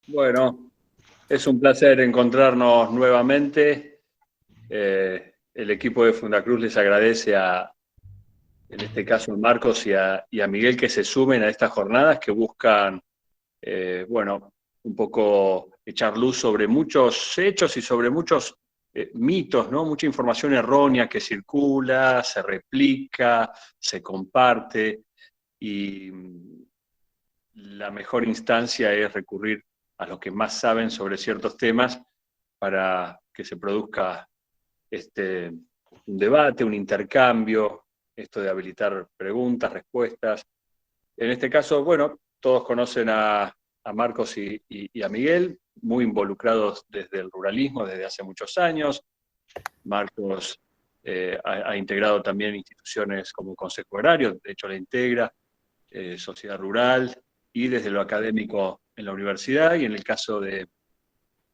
Bueno, es un placer encontrarnos nuevamente. El equipo de Fundacruz les agradece en este caso a Marcos y a Miguel que se sumen a estas jornadas que buscan, bueno, un poco echar luz sobre muchos hechos y sobre muchos mitos, ¿no? Mucha información errónea que circula, se replica, se comparte y la mejor instancia es recurrir a los que más saben sobre ciertos temas para que se produzca un debate, un intercambio, esto de habilitar preguntas, respuestas. En este caso, bueno, todos conocen a Marcos y a Miguel, muy involucrados desde el ruralismo desde hace muchos años. Marcos ha integrado también instituciones como Consejo Agrario, de hecho la integra, Sociedad Rural, y desde lo académico en la universidad, y en el caso de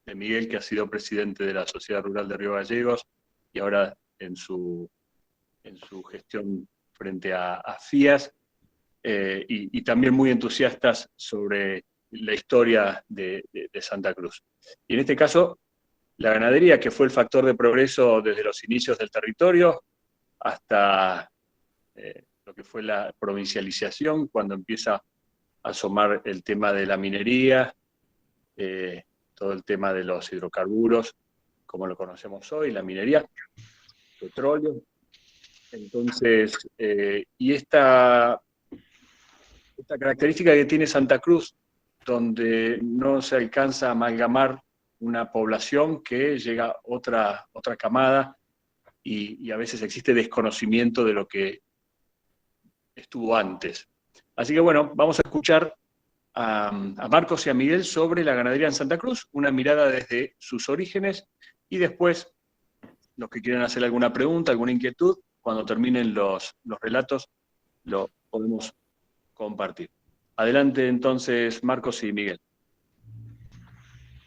Miguel, que ha sido presidente de la Sociedad Rural de Río Gallegos, y ahora en su gestión frente a FIAS, y también muy entusiastas sobre la historia de Santa Cruz. Y en este caso, la ganadería, que fue el factor de progreso desde los inicios del territorio hasta lo que fue la provincialización, cuando empieza a asomar el tema de la minería, todo el tema de los hidrocarburos, como lo conocemos hoy, la minería, petróleo. Entonces, y esta característica que tiene Santa Cruz, donde no se alcanza a amalgamar una población que llega a otra camada y a veces existe desconocimiento de lo que estuvo antes. Así que bueno, vamos a escuchar a Marcos y a Miguel sobre la ganadería en Santa Cruz, una mirada desde sus orígenes, y después los que quieran hacer alguna pregunta, alguna inquietud, cuando terminen los relatos, lo podemos compartir. Adelante entonces, Marcos y Miguel.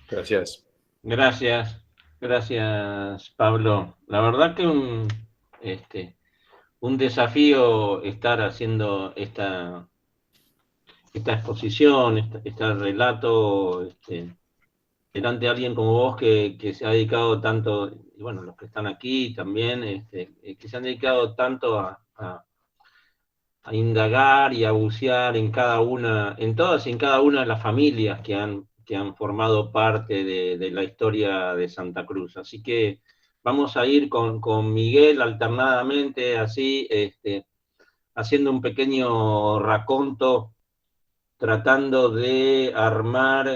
Gracias. Gracias, gracias Pablo. La verdad que un desafío estar haciendo esta exposición, este relato, delante de alguien como vos que se ha dedicado tanto, y bueno, los que están aquí también, que se han dedicado tanto a indagar y a bucear en todas y en cada una de las familias que han formado parte de la historia de Santa Cruz. Así que vamos a ir con Miguel alternadamente, así, haciendo un pequeño raconto, tratando de armar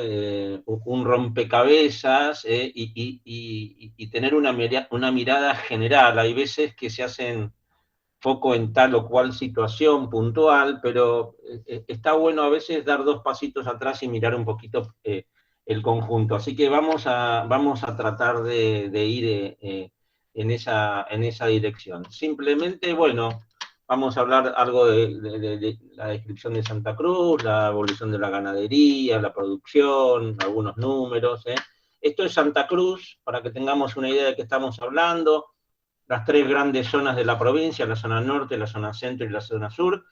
un rompecabezas y tener una mirada general. Hay veces que se hacen foco en tal o cual situación puntual, pero está bueno a veces dar dos pasitos atrás y mirar un poquito el conjunto. Así que vamos a tratar de ir en esa dirección. Simplemente, bueno, vamos a hablar algo de la descripción de Santa Cruz, la evolución de la ganadería, la producción, algunos números. Esto es Santa Cruz, para que tengamos una idea de qué estamos hablando. Las tres grandes zonas de la provincia, la zona norte, la zona centro y la zona sur,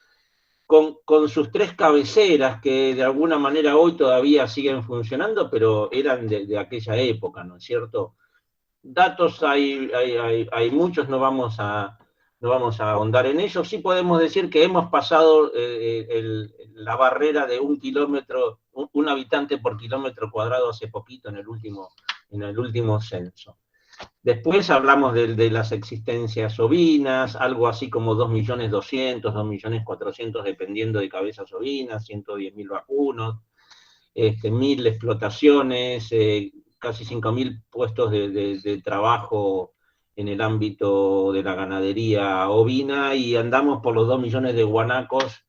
con sus tres cabeceras que de alguna manera hoy todavía siguen funcionando, pero eran de aquella época, ¿no es cierto? Datos hay muchos, no vamos a ahondar en ellos. Sí podemos decir que hemos pasado la barrera de un habitante por kilómetro cuadrado hace poquito en el último censo. Después hablamos de las existencias ovinas, algo así como 2.200.000, 2.400.000, dependiendo de cabezas ovinas, 110.000 vacunos, 1.000 explotaciones, casi 5.000 puestos de trabajo en el ámbito de la ganadería ovina, y andamos por los 2 millones de guanacos,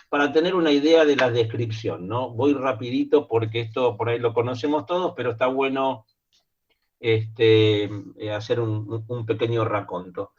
para tener una idea de la descripción, ¿no? Voy rapidito porque esto por ahí lo conocemos todos, pero está bueno hacer un pequeño raconto.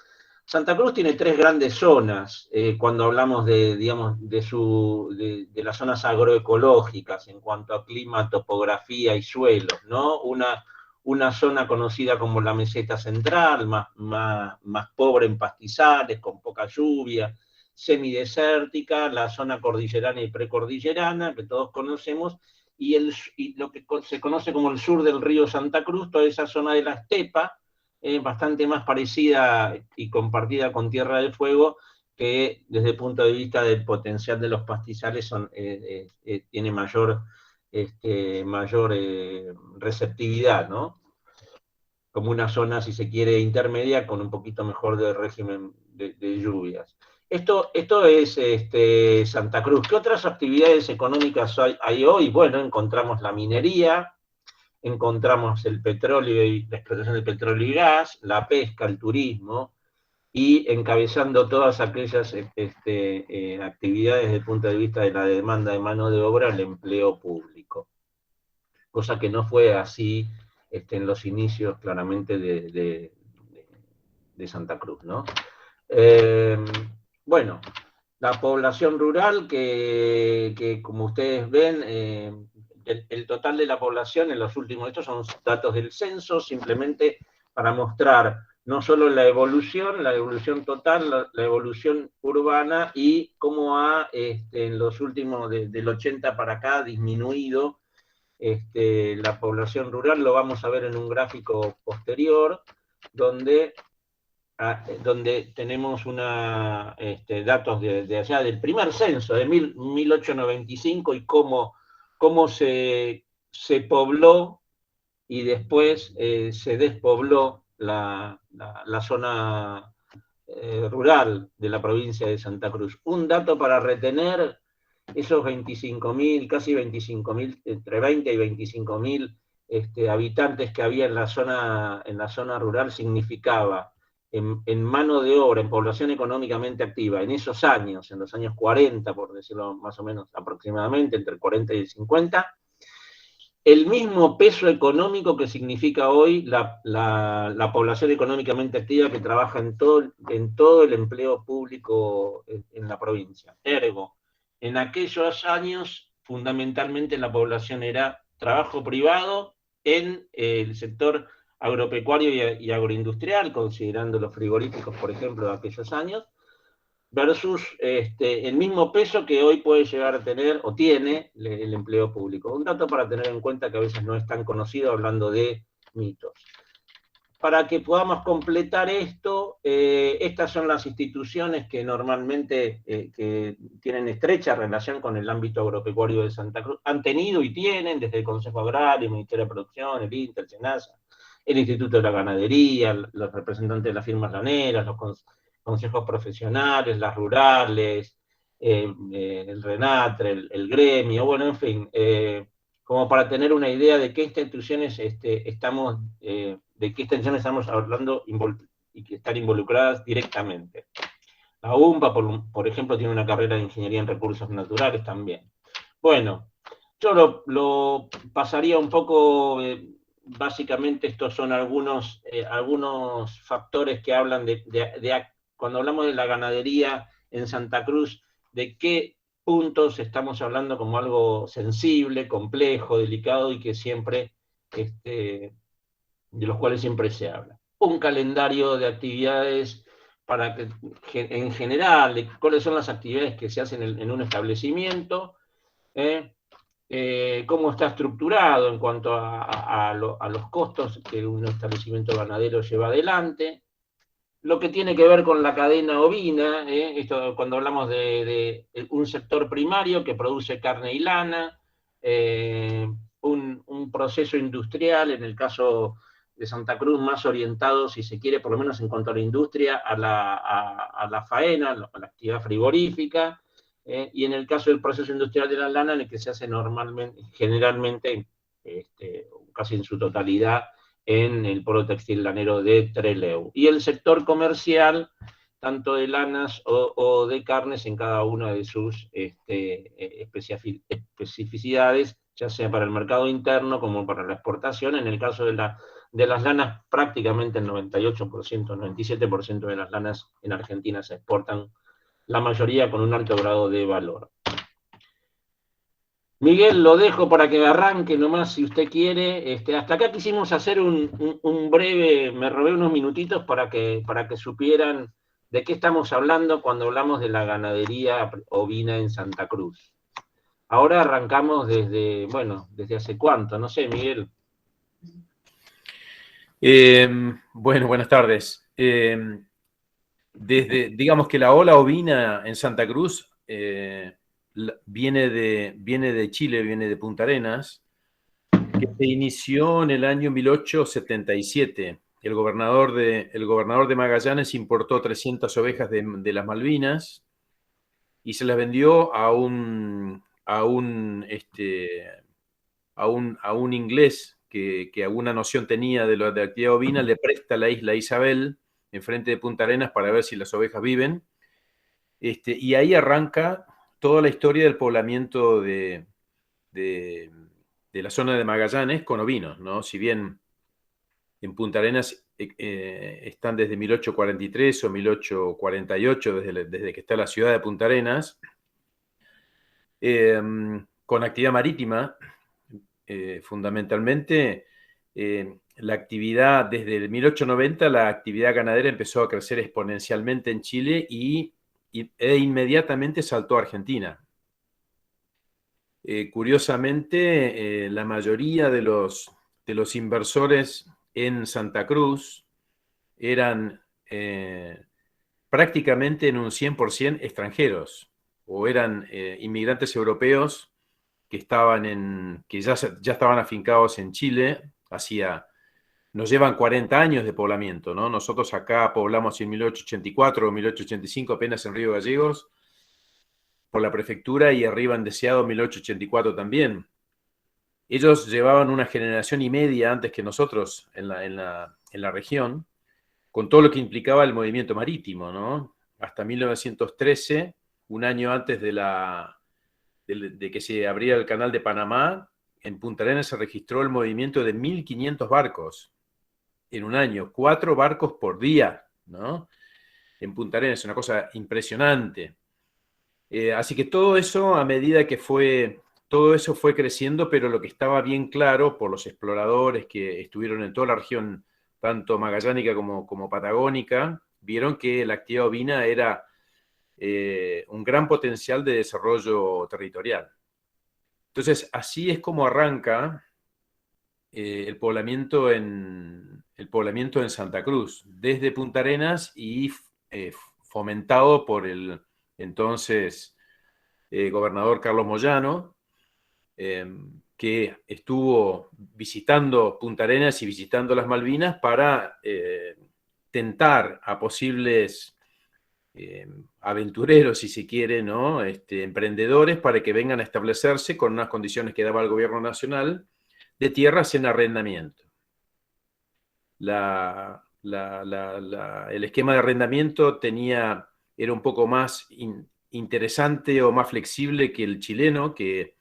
Santa Cruz tiene tres grandes zonas cuando hablamos digamos, de las zonas agroecológicas en cuanto a clima, topografía y suelos, ¿no? Una zona conocida como la meseta central, más pobre en pastizales, con poca lluvia, semidesértica, la zona cordillerana y precordillerana, que todos conocemos, y lo que se conoce como el sur del río Santa Cruz, toda esa zona de la estepa, bastante más parecida y compartida con Tierra del Fuego, que desde el punto de vista del potencial de los pastizales tiene mayor receptividad, ¿no? Como una zona, si se quiere, intermedia, con un poquito mejor de régimen de lluvias. Esto es Santa Cruz. ¿Qué otras actividades económicas hay hoy? Bueno, encontramos la minería, encontramos el petróleo y la explotación del petróleo y gas, la pesca, el turismo, y encabezando todas aquellas actividades desde el punto de vista de la demanda de mano de obra, el empleo público. Cosa que no fue así en los inicios claramente de Santa Cruz, ¿no? Bueno, la población rural que como ustedes ven, el total de la población en los últimos, estos son datos del censo, simplemente para mostrar no solo la evolución total, la evolución urbana y cómo ha, en los últimos, del 80 para acá, disminuido la población rural. Lo vamos a ver en un gráfico posterior, donde tenemos datos de allá del primer censo, de 1895, y cómo se pobló y después se despobló la zona rural de la provincia de Santa Cruz. Un dato para retener: esos 25.000, casi 25.000, entre 20 y 25.000 habitantes que había en la zona rural, significaba en mano de obra, en población económicamente activa, en esos años, en los años 40, por decirlo más o menos aproximadamente, entre el 40 y el 50, el mismo peso económico que significa hoy la población económicamente activa que trabaja en todo el empleo público en la provincia. Ergo, en aquellos años, fundamentalmente la población era trabajo privado en el sector agropecuario y agroindustrial, considerando los frigoríficos, por ejemplo, de aquellos años, versus el mismo peso que hoy puede llegar a tener, o tiene, el empleo público. Un dato para tener en cuenta, que a veces no es tan conocido hablando de mitos. Para que podamos completar esto, estas son las instituciones que normalmente que tienen estrecha relación con el ámbito agropecuario de Santa Cruz, han tenido y tienen, desde el Consejo Agrario, el Ministerio de Producción, el INTA, el SENASA, el Instituto de la Ganadería, los representantes de las firmas laneras, los consejos profesionales, las rurales, el RENATRE, el gremio, bueno, en fin, como para tener una idea de qué instituciones estamos hablando y que están involucradas directamente. La UMPA, por ejemplo, tiene una carrera de Ingeniería en Recursos Naturales también. Bueno, yo lo pasaría un poco, básicamente estos son algunos factores que hablan cuando hablamos de la ganadería en Santa Cruz, de qué puntos estamos hablando como algo sensible, complejo, delicado, y que siempre, de los cuales siempre se habla. Un calendario de actividades para que, en general, cuáles son las actividades que se hacen en un establecimiento, cómo está estructurado en cuanto a los costos que un establecimiento ganadero lleva adelante, lo que tiene que ver con la cadena ovina, esto cuando hablamos de un sector primario que produce carne y lana, un proceso industrial, en el caso de Santa Cruz, más orientado, si se quiere, por lo menos en cuanto a la industria, a la faena, a la actividad frigorífica, y en el caso del proceso industrial de la lana, en el que se hace generalmente, casi en su totalidad, en el polo textil lanero de Trelew. Y el sector comercial, tanto de lanas o de carnes, en cada una de sus especificidades, ya sea para el mercado interno como para la exportación. En el caso de las lanas, prácticamente el 98%, 97% de las lanas en Argentina se exportan, la mayoría con un alto grado de valor. Miguel, lo dejo para que arranque nomás, si usted quiere. Hasta acá quisimos hacer un breve, me robé unos minutitos para que supieran de qué estamos hablando cuando hablamos de la ganadería ovina en Santa Cruz. ahora arrancamos desde, bueno, desde hace cuánto, no sé, Miguel. Bueno, buenas tardes. Digamos que la ola ovina en Santa Cruz viene de Chile, viene de Punta Arenas, que se inició en el año 1877. El gobernador de Magallanes importó 300 ovejas de las Malvinas y se las vendió a un inglés que alguna noción tenía de la actividad ovina, le presta la isla Isabel enfrente de Punta Arenas para ver si las ovejas viven. Y ahí arranca toda la historia del poblamiento de, de la zona de Magallanes con ovinos, ¿no? Si bien en Punta Arenas están desde 1843 o 1848, desde que está la ciudad de Punta Arenas, con actividad marítima, fundamentalmente. La actividad, desde el 1890, la actividad ganadera empezó a crecer exponencialmente en Chile e inmediatamente saltó a Argentina. Curiosamente, la mayoría de los inversores en Santa Cruz eran prácticamente en un 100% extranjeros, o eran inmigrantes europeos que ya estaban afincados en Chile. Nos llevan 40 años de poblamiento, ¿no? Nosotros acá poblamos en 1884 o 1885, apenas en Río Gallegos, por la prefectura, y arriba en Deseado 1884 también. Ellos llevaban una generación y media antes que nosotros en la región, con todo lo que implicaba el movimiento marítimo, ¿no? Hasta 1913, un año antes de que se abriera el canal de Panamá, en Punta Arenas se registró el movimiento de 1.500 barcos en un año, 4 barcos por día, ¿no? En Punta Arenas, una cosa impresionante. Así que todo eso, a medida que todo eso fue creciendo, pero lo que estaba bien claro por los exploradores que estuvieron en toda la región, tanto magallánica como patagónica, vieron que la actividad ovina era un gran potencial de desarrollo territorial. Entonces, así es como arranca el poblamiento en Santa Cruz, desde Punta Arenas y fomentado por el entonces gobernador Carlos Moyano, que estuvo visitando Punta Arenas y visitando las Malvinas para tentar a posibles aventureros, si se quiere, ¿no? Emprendedores, para que vengan a establecerse con unas condiciones que daba el gobierno nacional de tierras en arrendamiento. El esquema de arrendamiento era un poco más interesante o más flexible que el chileno, que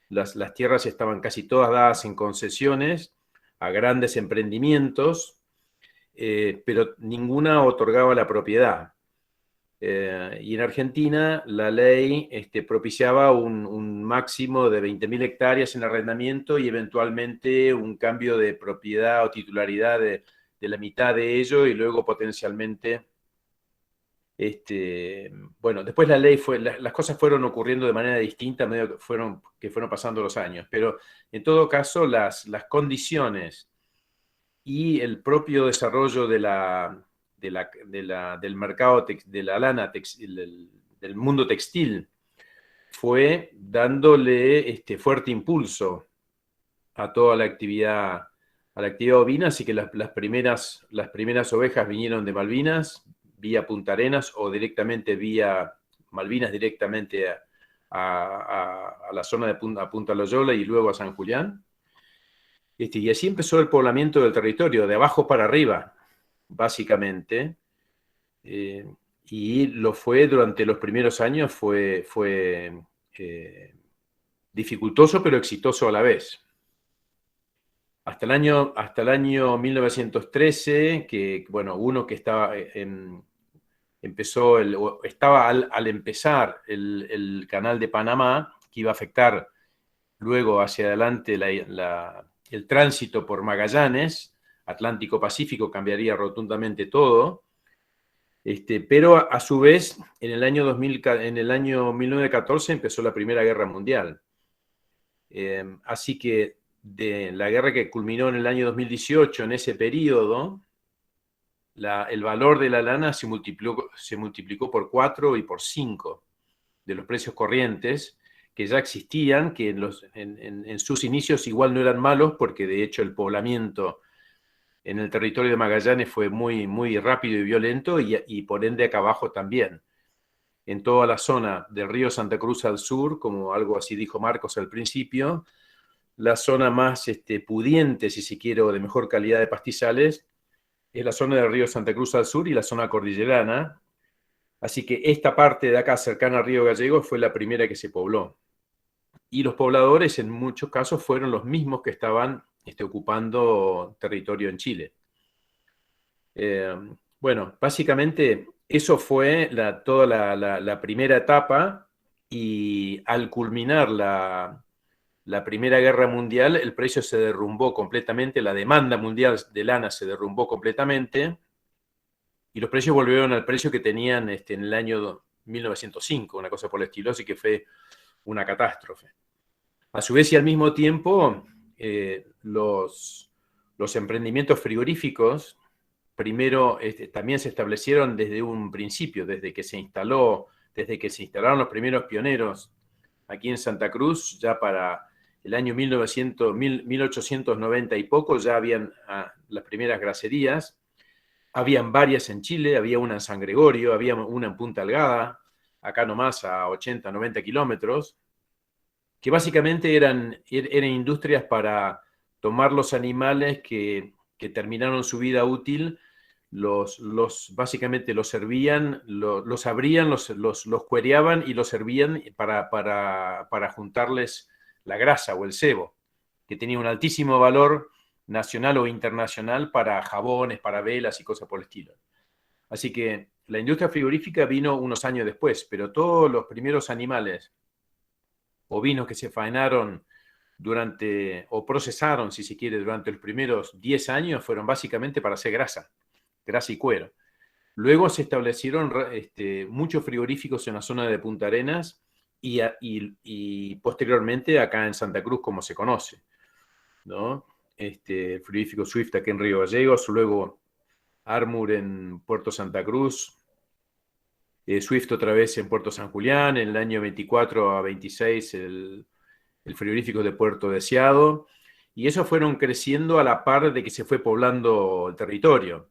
las tierras estaban casi todas dadas en concesiones a grandes emprendimientos, pero ninguna otorgaba la propiedad. Y en Argentina la ley propiciaba un máximo de 20.000 hectáreas en arrendamiento y eventualmente un cambio de propiedad o titularidad de la mitad de ello, y luego potencialmente, bueno, después las cosas fueron ocurriendo de manera distinta a medida que fueron pasando los años, pero en todo caso las condiciones y el propio desarrollo del mercado de la lana, del mundo textil, fue dándole fuerte impulso a toda a la actividad ovina. Así que las primeras ovejas vinieron de Malvinas, vía Punta Arenas, o directamente vía Malvinas, directamente a la zona de Punta Loyola y luego a San Julián. Y así empezó el poblamiento del territorio, de abajo para arriba, básicamente. Y lo fue durante los primeros años, fue dificultoso pero exitoso a la vez. Hasta el año 1913, que, bueno, uno que estaba estaba al empezar el canal de Panamá, que iba a afectar luego hacia adelante el tránsito por Magallanes, Atlántico-Pacífico, cambiaría rotundamente todo. Pero a su vez, en el año 1914 empezó la Primera Guerra Mundial. Así que de la guerra que culminó en el año 2018, en ese periodo, el valor de la lana se multiplicó por 4 y por 5 de los precios corrientes que ya existían, que en sus inicios igual no eran malos, porque de hecho el poblamiento en el territorio de Magallanes fue muy, muy rápido y violento, y por ende acá abajo también. En toda la zona del río Santa Cruz al sur, como algo así dijo Marcos al principio, la zona más pudiente, si se quiere, o de mejor calidad de pastizales, es la zona del río Santa Cruz al sur y la zona cordillerana. Así que esta parte de acá, cercana al río Gallegos, fue la primera que se pobló. Y los pobladores, en muchos casos, fueron los mismos que estaban ocupando territorio en Chile. Bueno, básicamente eso fue toda la primera etapa, y al culminar la Primera Guerra Mundial, el precio se derrumbó completamente, la demanda mundial de lana se derrumbó completamente, y los precios volvieron al precio que tenían en el año 1905, una cosa por el estilo, así que fue una catástrofe. A su vez y al mismo tiempo, los emprendimientos frigoríficos, primero también se establecieron desde un principio, desde que se instalaron los primeros pioneros aquí en Santa Cruz, ya para el año 1890 y poco, ya habían las primeras graserías. Habían varias en Chile, había una en San Gregorio, había una en Punta Algada, acá nomás a 80, 90 kilómetros, que básicamente eran industrias para tomar los animales que terminaron su vida útil, básicamente los servían, los abrían, los cuereaban y los servían para juntarles la grasa o el sebo, que tenía un altísimo valor nacional o internacional para jabones, para velas y cosas por el estilo. Así que la industria frigorífica vino unos años después, pero todos los primeros animales ovinos que se faenaron o procesaron, si se quiere, durante los primeros 10 años, fueron básicamente para hacer grasa y cuero. Luego se establecieron muchos frigoríficos en la zona de Punta Arenas y posteriormente acá en Santa Cruz, como se conoce, ¿no? El frigorífico Swift aquí en Río Gallegos, luego Armour en Puerto Santa Cruz, Swift otra vez en Puerto San Julián, en el año 24 a 26 el frigorífico de Puerto Deseado, y esos fueron creciendo a la par de que se fue poblando el territorio.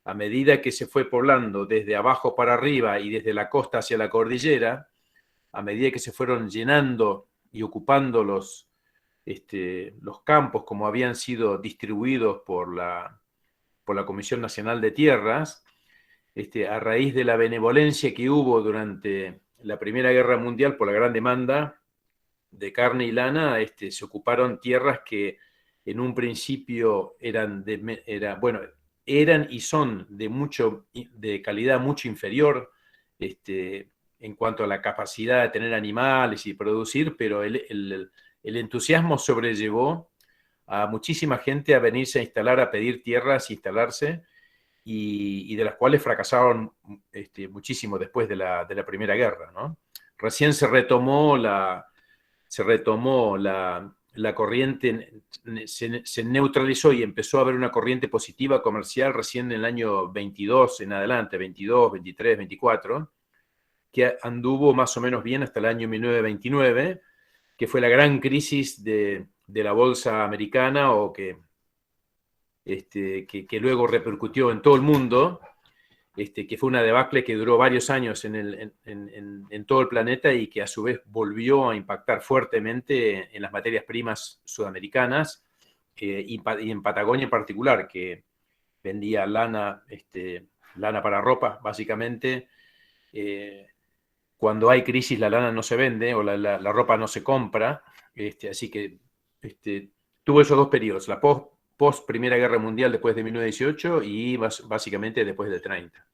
A medida que se fue poblando desde abajo para arriba y desde la costa hacia la cordillera, a medida que se fueron llenando y ocupando los campos como habían sido distribuidos por la Comisión Nacional de Tierras, a raíz de la benevolencia que hubo durante la Primera Guerra Mundial por la gran demanda de carne y lana, se ocuparon tierras que en un principio eran y son de calidad mucho inferior en cuanto a la capacidad de tener animales y producir, pero el entusiasmo sobrellevó a muchísima gente a venirse a instalar, a pedir tierras, instalarse, y de las cuales fracasaron muchísimo después de la Primera Guerra, ¿no? Recién se retomó la corriente, se neutralizó y empezó a haber una corriente positiva comercial recién en el año 22 en adelante, 22, 23, 24, que anduvo más o menos bien hasta el año 1929, que fue la gran crisis de la bolsa americana, o que luego repercutió en todo el mundo, que fue una debacle que duró varios años en todo el planeta, y que a su vez volvió a impactar fuertemente en las materias primas sudamericanas, y en Patagonia en particular, que vendía lana para ropa, básicamente. Cuando hay crisis la lana no se vende, o la ropa no se compra, así que tuvo esos dos periodos, la post Primera Guerra Mundial después de 1918 y básicamente después del 30.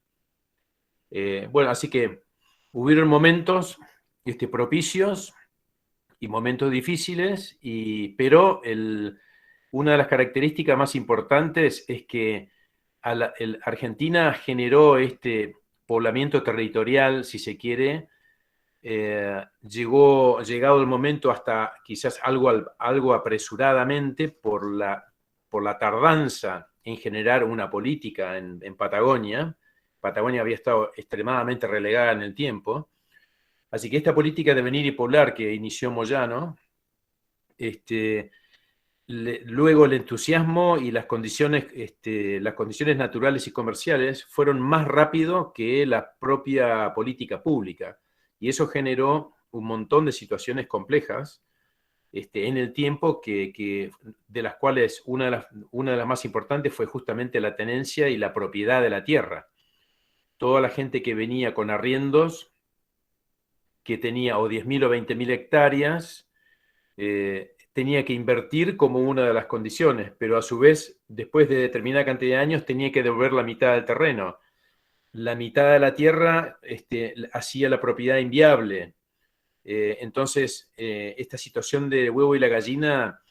Bueno, así que hubieron momentos propicios y momentos difíciles, pero una de las características más importantes es que Argentina generó poblamiento territorial, si se quiere, llegado el momento hasta quizás algo apresuradamente por la tardanza en generar una política en Patagonia. Patagonia había estado extremadamente relegada en el tiempo. Así que esta política de venir y poblar que inició Moyano, luego el entusiasmo y las condiciones naturales y comerciales fueron más rápido que la propia política pública. Y eso generó un montón de situaciones complejas en el tiempo, de las cuales una de las más importantes fue justamente la tenencia y la propiedad de la tierra. Toda la gente que venía con arriendos, que tenía o 10.000 o 20.000 hectáreas, tenía que invertir como una de las condiciones, pero a su vez, después de determinada cantidad de años, tenía que devolver la mitad del terreno. La mitad de la tierra hacía la propiedad inviable. Entonces, esta situación de huevo y la gallina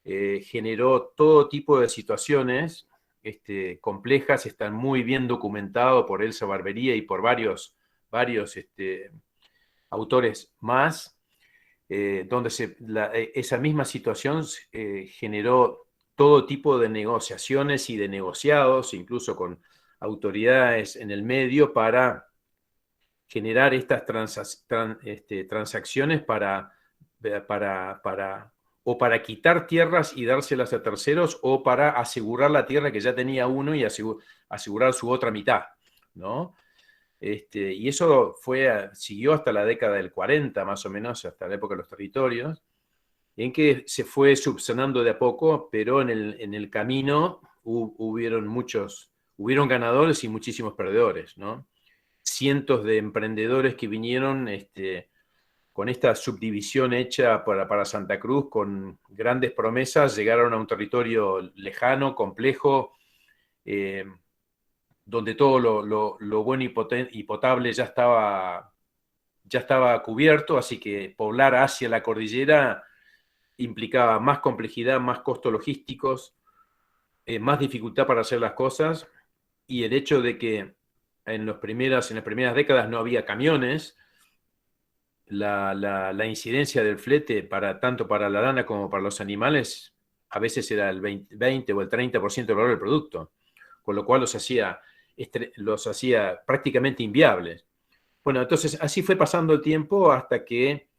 generó todo tipo de situaciones complejas, están muy bien documentados por Elsa Barbería y por varios autores más, donde esa misma situación generó todo tipo de negociaciones y de negociados, incluso con autoridades en el medio, para generar estas transacciones para quitar tierras y dárselas a terceros, o para asegurar la tierra que ya tenía uno y asegurar su otra mitad, ¿no? Y eso siguió hasta la década del 40, más o menos, hasta la época de los territorios, en que se fue subsanando de a poco, pero en el camino hubieron ganadores y muchísimos perdedores, ¿no? Cientos de emprendedores que vinieron con esta subdivisión hecha para Santa Cruz, con grandes promesas, llegaron a un territorio lejano, complejo, donde todo lo bueno y potable ya estaba cubierto, así que poblar hacia la cordillera implicaba más complejidad, más costos logísticos, más dificultad para hacer las cosas, y el hecho de que en las primeras décadas no había camiones, la incidencia del flete tanto para la lana como para los animales a veces era el 20 o el 30% del valor del producto, con lo cual los hacía prácticamente inviables. Bueno, entonces así fue pasando el tiempo hasta que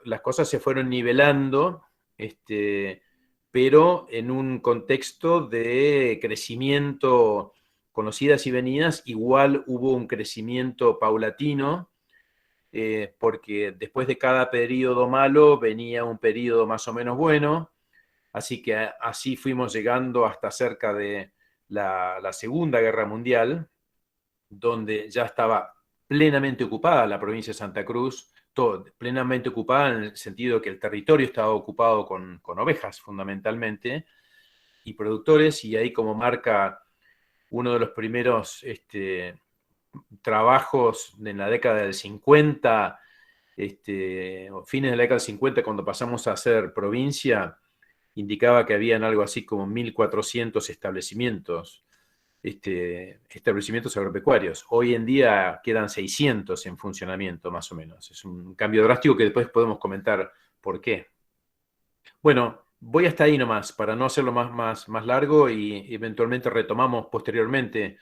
las cosas se fueron nivelando, pero en un contexto de crecimiento, conocidas y venidas. Igual hubo un crecimiento paulatino, porque después de cada periodo malo venía un periodo más o menos bueno, así que así fuimos llegando hasta cerca de la Segunda Guerra Mundial, donde ya estaba plenamente ocupada la provincia de Santa Cruz, plenamente ocupada en el sentido que el territorio estaba ocupado con ovejas fundamentalmente, y productores, y ahí, como marca uno de los primeros trabajos en la década del 50, fines de la década del 50, cuando pasamos a ser provincia, indicaba que habían algo así como 1.400 establecimientos agropecuarios. Hoy en día quedan 600 en funcionamiento, más o menos. Es un cambio drástico que después podemos comentar por qué. Bueno, voy hasta ahí nomás, para no hacerlo más largo, y eventualmente retomamos posteriormente.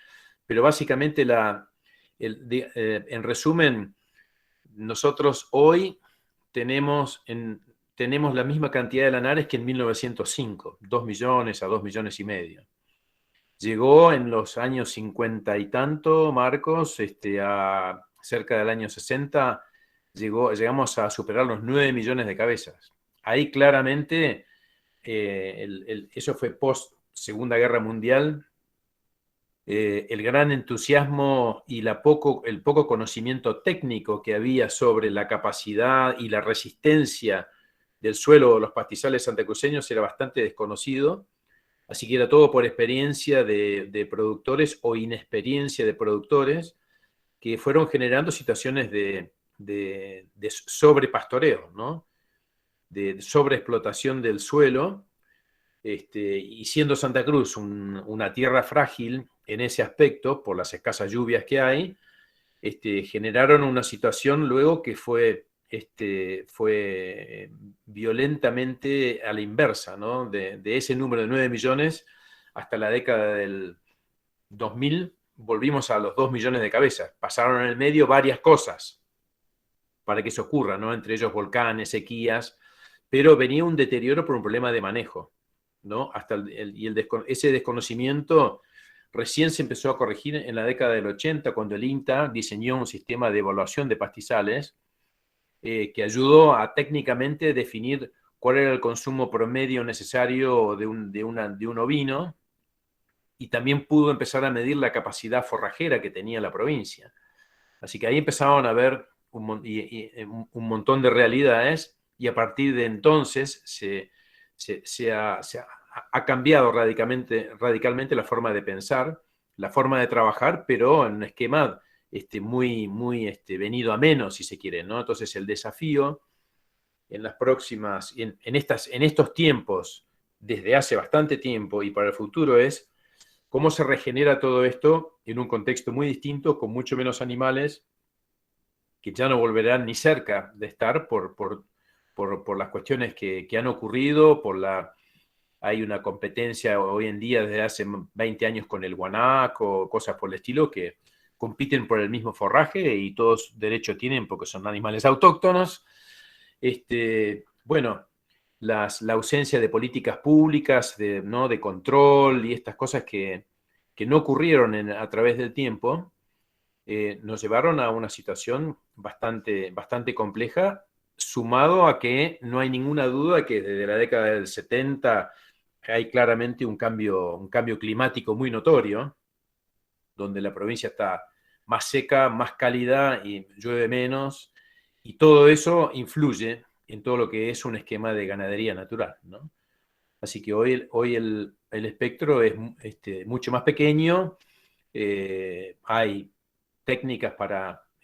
Pero básicamente, en resumen, nosotros hoy tenemos la misma cantidad de lanares que en 1905, 2 millones a 2 millones y medio. Llegó en los años 50 y tanto, Marcos, a cerca del año 60, llegamos a superar los 9 millones de cabezas. Ahí claramente, eso fue post Segunda Guerra Mundial. El gran entusiasmo y el poco conocimiento técnico que había sobre la capacidad y la resistencia del suelo de los pastizales santacruceños era bastante desconocido. Así que era todo por experiencia de productores o inexperiencia de productores, que fueron generando situaciones de sobrepastoreo, ¿no? De sobreexplotación del suelo, y siendo Santa Cruz una tierra frágil en ese aspecto, por las escasas lluvias que hay, generaron una situación luego que fue violentamente a la inversa, ¿no? De ese número de 9 millones hasta la década del 2000, volvimos a los 2 millones de cabezas. Pasaron en el medio varias cosas para que eso ocurra, ¿no? Entre ellos volcanes, sequías, pero venía un deterioro por un problema de manejo, ¿no? Ese desconocimiento recién se empezó a corregir en la década del 80, cuando el INTA diseñó un sistema de evaluación de pastizales que ayudó a técnicamente definir cuál era el consumo promedio necesario de un ovino, y también pudo empezar a medir la capacidad forrajera que tenía la provincia. Así que ahí empezaron a ver un montón de realidades, y a partir de entonces ha cambiado radicalmente la forma de pensar, la forma de trabajar, pero en un esquema muy venido a menos, si se quiere, ¿no? Entonces el desafío en estos tiempos, desde hace bastante tiempo y para el futuro, es cómo se regenera todo esto en un contexto muy distinto, con mucho menos animales, que ya no volverán ni cerca de estar por las cuestiones que han ocurrido, hay una competencia hoy en día desde hace 20 años con el guanaco, cosas por el estilo, que compiten por el mismo forraje y todos derecho tienen porque son animales autóctonos. Bueno, la ausencia de políticas públicas, ¿no? de control y estas cosas que no ocurrieron a través del tiempo, nos llevaron a una situación bastante compleja, sumado a que no hay ninguna duda que desde la década del 70 hay claramente un cambio climático muy notorio, donde la provincia está más seca, más cálida y llueve menos, y todo eso influye en todo lo que es un esquema de ganadería natural, ¿no? Así que hoy el espectro es mucho más pequeño, hay técnicas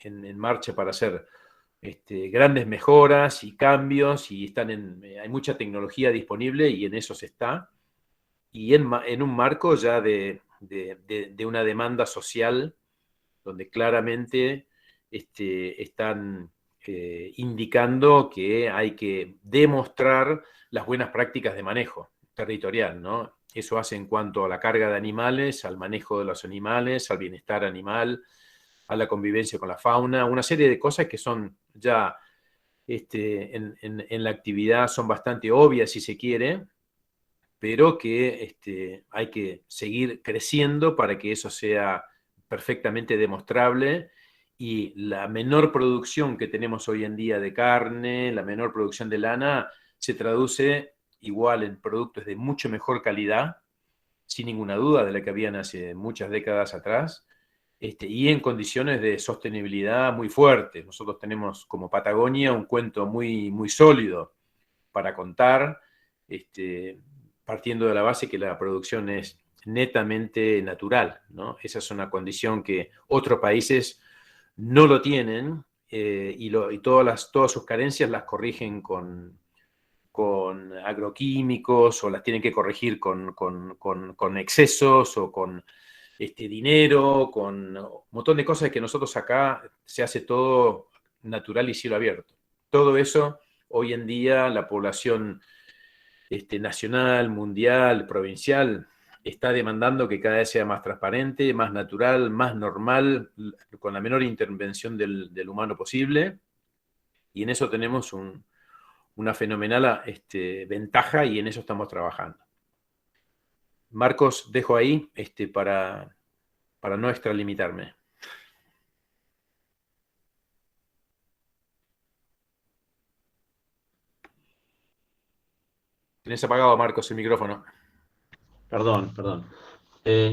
en marcha para hacer grandes mejoras y cambios, y hay mucha tecnología disponible y en eso se está, y en un marco ya de una demanda social donde claramente están indicando que hay que demostrar las buenas prácticas de manejo territorial, ¿no? Eso hace en cuanto a la carga de animales, al manejo de los animales, al bienestar animal, a la convivencia con la fauna, una serie de cosas que son ya en la actividad son bastante obvias, si se quiere, pero que hay que seguir creciendo para que eso sea perfectamente demostrable, y la menor producción que tenemos hoy en día de carne, la menor producción de lana, se traduce igual en productos de mucho mejor calidad, sin ninguna duda, de la que habían hace muchas décadas atrás, y en condiciones de sostenibilidad muy fuertes. Nosotros tenemos como Patagonia un cuento muy sólido para contar, partiendo de la base que la producción es netamente natural, ¿no? Esa es una condición que otros países no lo tienen, y todas sus carencias las corrigen con agroquímicos, o las tienen que corregir con excesos, o con dinero, con un montón de cosas que nosotros acá se hace todo natural y cielo abierto. Todo eso, hoy en día, la población nacional, mundial, provincial, está demandando que cada vez sea más transparente, más natural, más normal, con la menor intervención del humano posible, y en eso tenemos una fenomenal ventaja, y en eso estamos trabajando. Marcos, dejo ahí para no extralimitarme. Tenés apagado, Marcos, el micrófono. Perdón.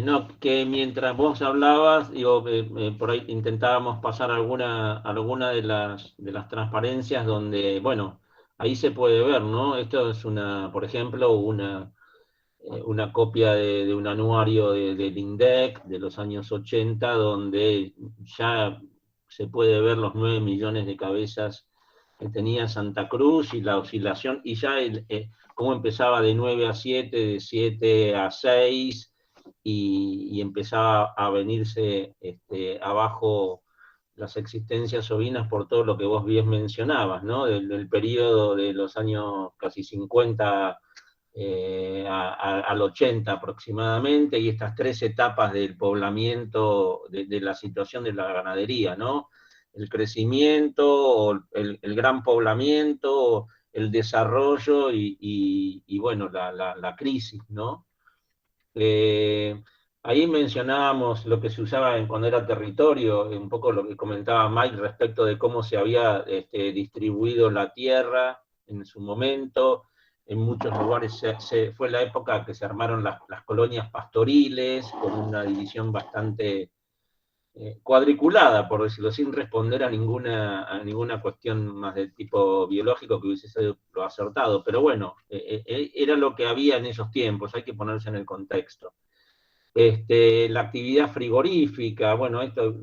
No, que mientras vos hablabas, digo, por ahí intentábamos pasar alguna de las transparencias donde, bueno, ahí se puede ver, ¿no? Esto es por ejemplo, una copia de un anuario del INDEC de los años 80, donde ya se puede ver los 9 millones de cabezas que tenía Santa Cruz y la oscilación, y ya cómo empezaba de 9 a 7, de 7 a 6, y empezaba a venirse abajo las existencias ovinas por todo lo que vos bien mencionabas, ¿no? Del periodo de los años casi 50 al 80 aproximadamente, y estas 3 etapas del poblamiento, de la situación de la ganadería, ¿no? El crecimiento, el gran poblamiento, el desarrollo y bueno, la crisis, ¿no? Ahí mencionábamos lo que se usaba cuando era territorio, un poco lo que comentaba Mike respecto de cómo se había distribuido la tierra en su momento. En muchos lugares fue la época que se armaron las colonias pastoriles, con una división bastante cuadriculada, por decirlo, sin responder a ninguna cuestión más de tipo biológico que hubiese sido lo acertado. Pero bueno, era lo que había en esos tiempos, hay que ponerse en el contexto. La actividad frigorífica, bueno,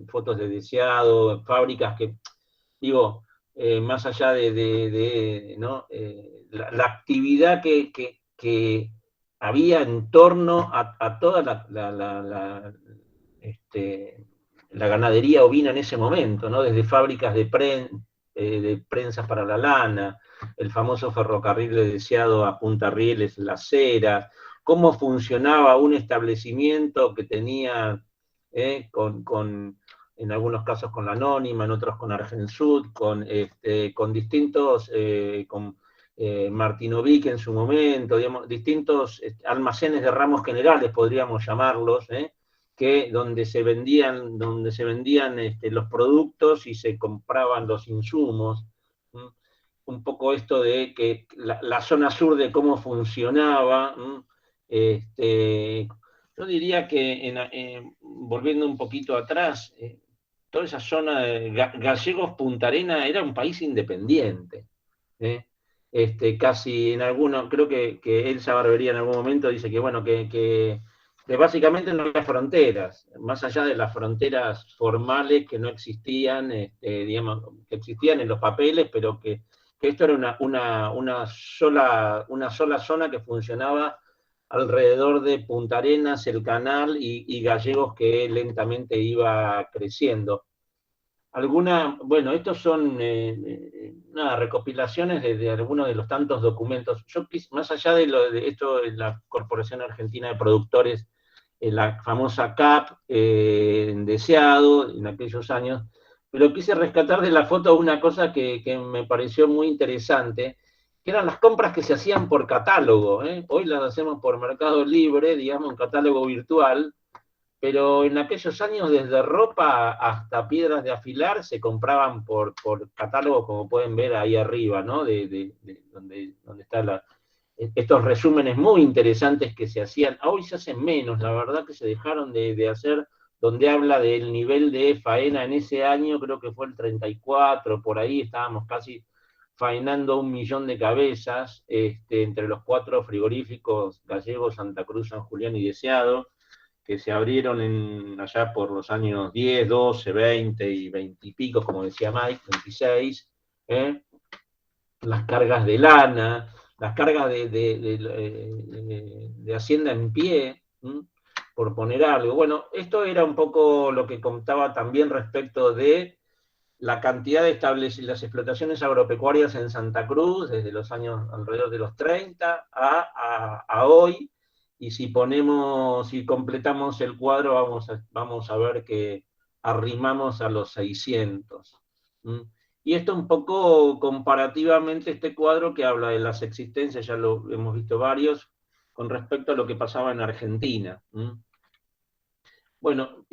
fotos de deseado, fábricas que, digo, más allá ¿no? La actividad que había en torno a toda la ganadería ovina en ese momento, ¿no? Desde fábricas de prensas para la lana, el famoso ferrocarril de Deseado a Punta Rieles, Las Heras, cómo funcionaba un establecimiento que tenía, en algunos casos con la Anónima, en otros con Argensud, con distintos, con Martinovic en su momento, digamos, distintos almacenes de ramos generales, podríamos llamarlos, donde se vendían los productos y se compraban los insumos. Un poco esto de que la zona sur de cómo funcionaba. Yo diría que, volviendo un poquito atrás, toda esa zona de Gallegos, Punta Arena, era un país independiente. Casi en alguno, creo que Elsa Barbería en algún momento dice que, bueno, que básicamente no había fronteras, más allá de las fronteras formales que no existían, digamos, que existían en los papeles, pero que esto era una sola zona que funcionaba alrededor de Punta Arenas, el canal y Gallegos, que lentamente iba creciendo. Bueno, estos son recopilaciones de algunos de los tantos documentos. Yo más allá de esto, de la Corporación Argentina de Productores, la famosa CAP, en Deseado, en aquellos años, pero quise rescatar de la foto una cosa que me pareció muy interesante, que eran las compras que se hacían por catálogo. Hoy las hacemos por Mercado Libre, digamos, un catálogo virtual, pero en aquellos años desde ropa hasta piedras de afilar se compraban por catálogo, como pueden ver ahí arriba, ¿no? Donde están estos resúmenes muy interesantes que se hacían. Hoy se hacen menos, la verdad que se dejaron de hacer, donde habla del nivel de faena en ese año, creo que fue el 34, por ahí estábamos casi faenando 1 millón de cabezas, entre los 4 frigoríficos Gallegos, Santa Cruz, San Julián y Deseado, que se abrieron allá por los años 10, 12, 20 y 20 y pico, como decía Mike, 26, las cargas de lana, las cargas de hacienda en pie, por poner algo. Bueno, esto era un poco lo que contaba también respecto de la cantidad de las explotaciones agropecuarias en Santa Cruz, desde los años alrededor de los 30 a hoy. Y si completamos el cuadro, vamos a ver que arrimamos a los 600. Y esto un poco comparativamente, este cuadro que habla de las existencias, ya lo hemos visto varios, con respecto a lo que pasaba en Argentina. Bueno,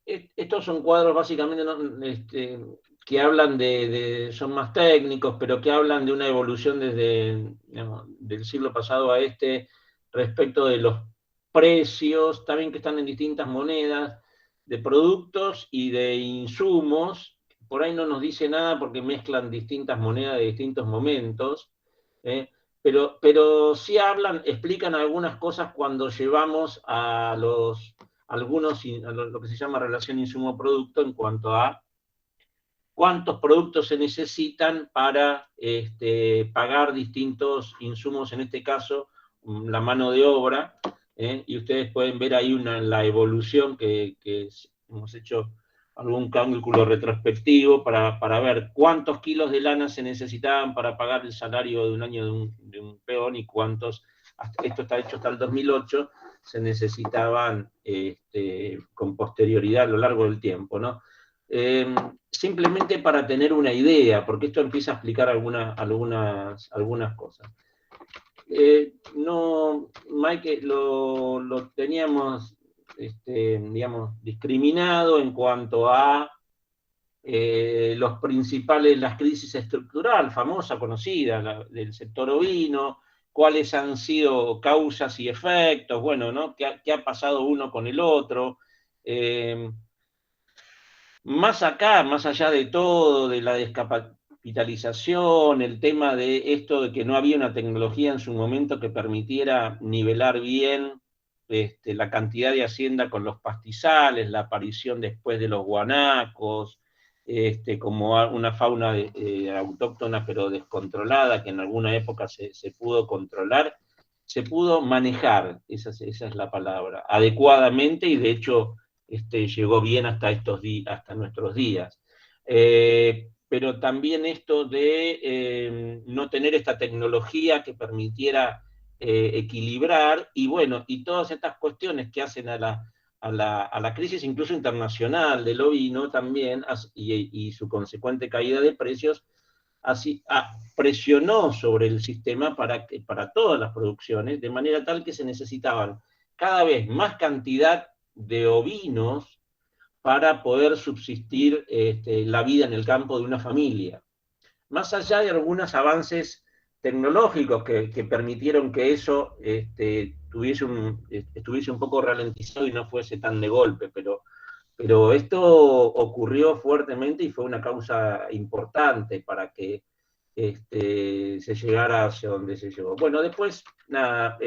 estos son cuadros básicamente, ¿no? Que hablan son más técnicos, pero que hablan de una evolución desde, digamos, del siglo pasado a respecto de los precios, también que están en distintas monedas, de productos y de insumos. Por ahí no nos dice nada porque mezclan distintas monedas de distintos momentos, pero sí explican algunas cosas cuando llevamos a lo que se llama relación insumo-producto, en cuanto a cuántos productos se necesitan para pagar distintos insumos, en este caso la mano de obra, y ustedes pueden ver ahí la evolución que hemos hecho algún cálculo retrospectivo para ver cuántos kilos de lana se necesitaban para pagar el salario de un año de un peón y cuántos, esto está hecho hasta el 2008, se necesitaban con posterioridad a lo largo del tiempo, ¿no? Simplemente para tener una idea, porque esto empieza a explicar algunas cosas. No, Mike, lo teníamos, digamos, discriminado en cuanto a las crisis estructural, famosa, conocida, del sector ovino, cuáles han sido causas y efectos, bueno, ¿no? ¿Qué ha pasado uno con el otro? Más allá de todo, de la descapitalización, el tema de esto de que no había una tecnología en su momento que permitiera nivelar bien la cantidad de hacienda con los pastizales, la aparición después de los guanacos, como una fauna autóctona pero descontrolada, que en alguna época se pudo controlar, se pudo manejar, esa es la palabra, adecuadamente, y de hecho llegó bien hasta nuestros días. Pero también esto de no tener esta tecnología que permitiera equilibrar, y bueno, y todas estas cuestiones que hacen a la crisis incluso internacional del ovino también, y su consecuente caída de precios, así presionó sobre el sistema para todas las producciones, de manera tal que se necesitaban cada vez más cantidad de ovinos para poder subsistir la vida en el campo de una familia. Más allá de algunos avances tecnológicos que permitieron que eso estuviese un poco ralentizado y no fuese tan de golpe, pero esto ocurrió fuertemente y fue una causa importante para que se llegara hacia donde se llegó. Bueno, después, nada,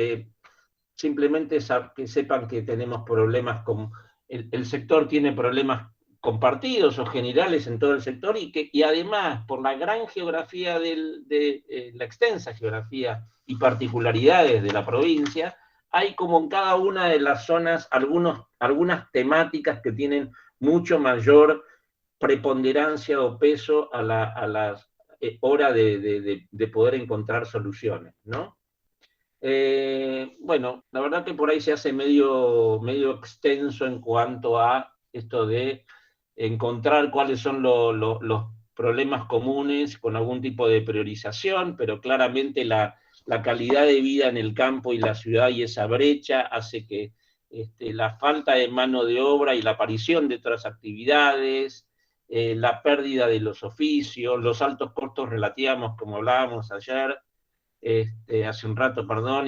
simplemente que sepan que tenemos problemas con... El sector tiene problemas compartidos o generales en todo el sector, y además, por la gran geografía la extensa geografía y particularidades de la provincia, hay como en cada una de las zonas algunas temáticas que tienen mucho mayor preponderancia o peso a la hora de poder encontrar soluciones, ¿no? Bueno, la verdad que por ahí se hace medio extenso en cuanto a esto de encontrar cuáles son los problemas comunes con algún tipo de priorización, pero claramente la calidad de vida en el campo y la ciudad y esa brecha hace que la falta de mano de obra y la aparición de otras actividades, la pérdida de los oficios, los altos costos relativos, como hablábamos ayer, hace un rato, perdón,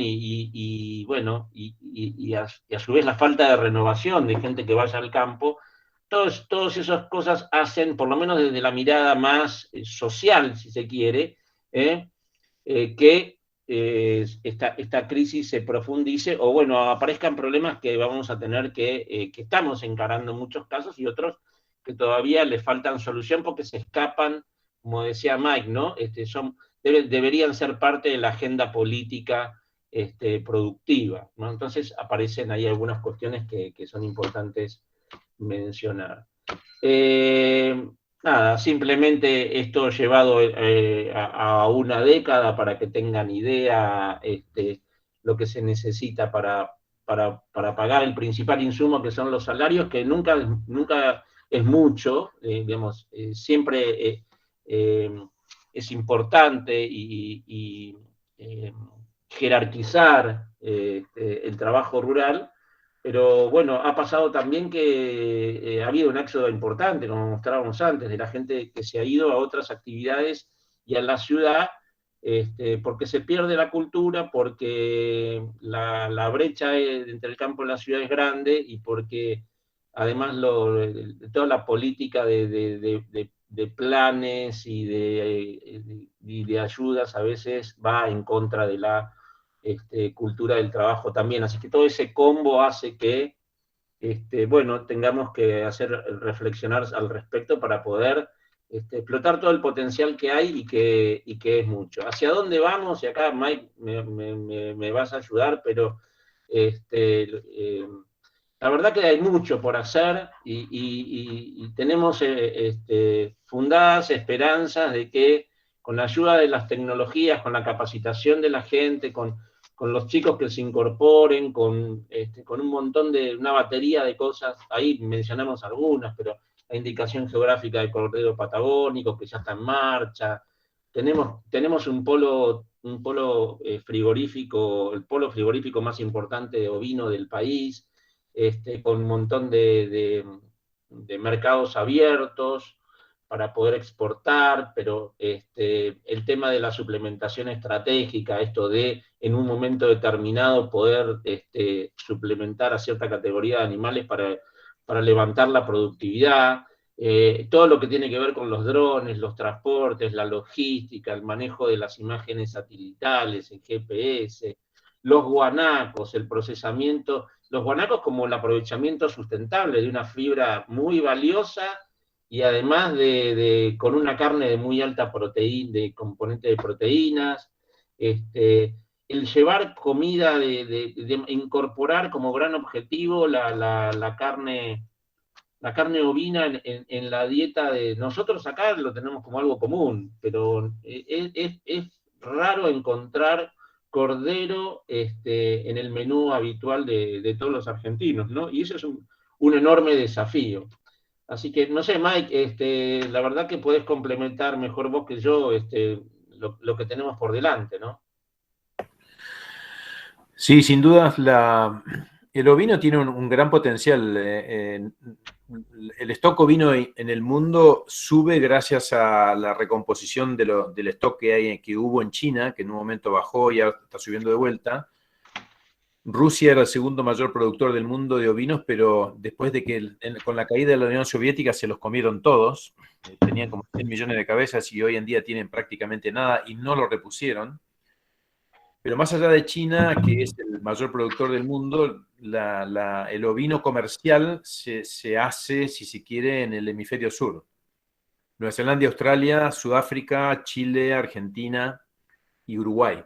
bueno, y a su vez la falta de renovación de gente que vaya al campo, todas esas cosas hacen, por lo menos desde la mirada más social, si se quiere, que esta crisis se profundice, o bueno, aparezcan problemas que vamos a tener que estamos encarando en muchos casos, y otros que todavía le faltan solución porque se escapan, como decía Mike, ¿no? Deberían ser parte de la agenda política productiva, ¿no? Entonces aparecen ahí algunas cuestiones que son importantes mencionar. Nada, simplemente esto llevado a una década para que tengan idea lo que se necesita para pagar el principal insumo, que son los salarios, que nunca es mucho, digamos, siempre es importante y jerarquizar el trabajo rural, pero bueno, ha pasado también que ha habido un éxodo importante, como mostrábamos antes, de la gente que se ha ido a otras actividades y a la ciudad, porque se pierde la cultura, porque la brecha entre el campo y la ciudad es grande, y porque además toda la política de planes y de ayudas a veces va en contra de la cultura del trabajo también. Así que todo ese combo hace que bueno, tengamos que hacer reflexionar al respecto para poder explotar todo el potencial que hay y que es mucho. ¿Hacia dónde vamos? Y acá, Mike, me vas a ayudar, pero la verdad que hay mucho por hacer y tenemos fundadas esperanzas de que con la ayuda de las tecnologías, con la capacitación de la gente, con los chicos que se incorporen, con un montón una batería de cosas, ahí mencionamos algunas, pero la indicación geográfica del cordero patagónico, que ya está en marcha. Tenemos un polo frigorífico, el polo frigorífico más importante de ovino del país, con un montón de mercados abiertos para poder exportar, pero el tema de la suplementación estratégica, esto de en un momento determinado poder suplementar a cierta categoría de animales para levantar la productividad, todo lo que tiene que ver con los drones, los transportes, la logística, el manejo de las imágenes satelitales, el GPS, los guanacos, el procesamiento, los guanacos como el aprovechamiento sustentable de una fibra muy valiosa y además con una carne de muy alta proteína, de componente de proteínas, el llevar comida, de incorporar como gran objetivo la carne ovina en la dieta de nosotros acá lo tenemos como algo común, pero es raro encontrar cordero en el menú habitual de todos los argentinos, ¿no? Y eso es un enorme desafío. Así que, no sé, Mike, la verdad que podés complementar mejor vos que yo lo que tenemos por delante, ¿no? Sí, sin dudas, el ovino tiene un gran potencial. El stock ovino en el mundo sube gracias a la recomposición del stock que hubo en China, que en un momento bajó y ahora está subiendo de vuelta. Rusia era el segundo mayor productor del mundo de ovinos, pero después de que con la caída de la Unión Soviética se los comieron todos, tenían como 100 millones de cabezas y hoy en día tienen prácticamente nada y no lo repusieron. Pero más allá de China, que es el mayor productor del mundo, el ovino comercial se hace, si se quiere, en el hemisferio sur. Nueva Zelanda, Australia, Sudáfrica, Chile, Argentina y Uruguay.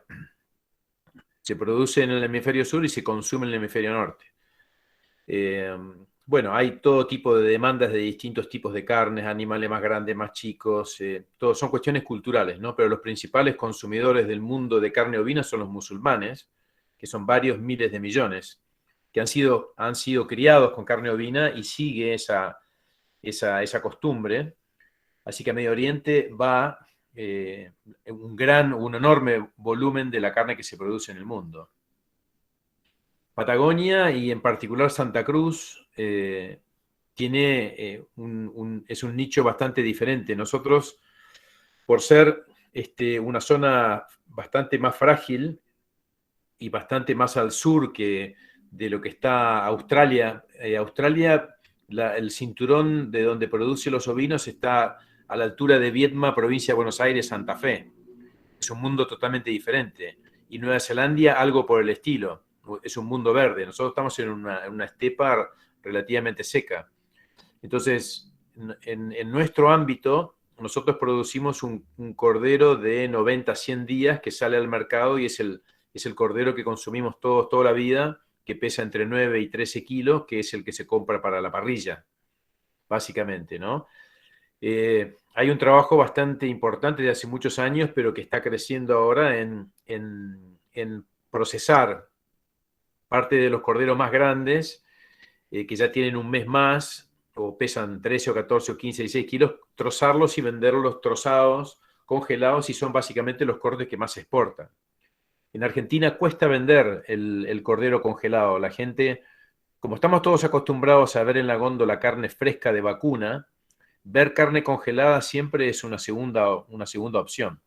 Se produce en el hemisferio sur y se consume en el hemisferio norte. Bueno, hay todo tipo de demandas de distintos tipos de carnes, animales más grandes, más chicos, todo son cuestiones culturales, ¿no? Pero los principales consumidores del mundo de carne ovina son los musulmanes, que son varios miles de millones, que han sido criados con carne ovina y sigue esa costumbre. Así que a Medio Oriente va un enorme volumen de la carne que se produce en el mundo. Patagonia y en particular Santa Cruz tiene es un nicho bastante diferente. Nosotros, por ser una zona bastante más frágil y bastante más al sur que de lo que está Australia, el cinturón de donde produce los ovinos está a la altura de Viedma, provincia de Buenos Aires, Santa Fe. Es un mundo totalmente diferente. Y Nueva Zelanda, algo por el estilo. Es un mundo verde. Nosotros estamos en una estepa relativamente seca. Entonces, en nuestro ámbito, nosotros producimos un cordero de 90 a 100 días que sale al mercado y es el cordero que consumimos todos toda la vida, que pesa entre 9 y 13 kilos, que es el que se compra para la parrilla, básicamente, ¿no? Hay un trabajo bastante importante de hace muchos años, pero que está creciendo ahora en procesar parte de los corderos más grandes, que ya tienen un mes más, o pesan 13 o 14 o 15, 16 kilos, trozarlos y venderlos trozados, congelados, y son básicamente los cortes que más se exportan. En Argentina cuesta vender el cordero congelado. La gente, como estamos todos acostumbrados a ver en la góndola carne fresca de vacuna, ver carne congelada siempre es una segunda opción.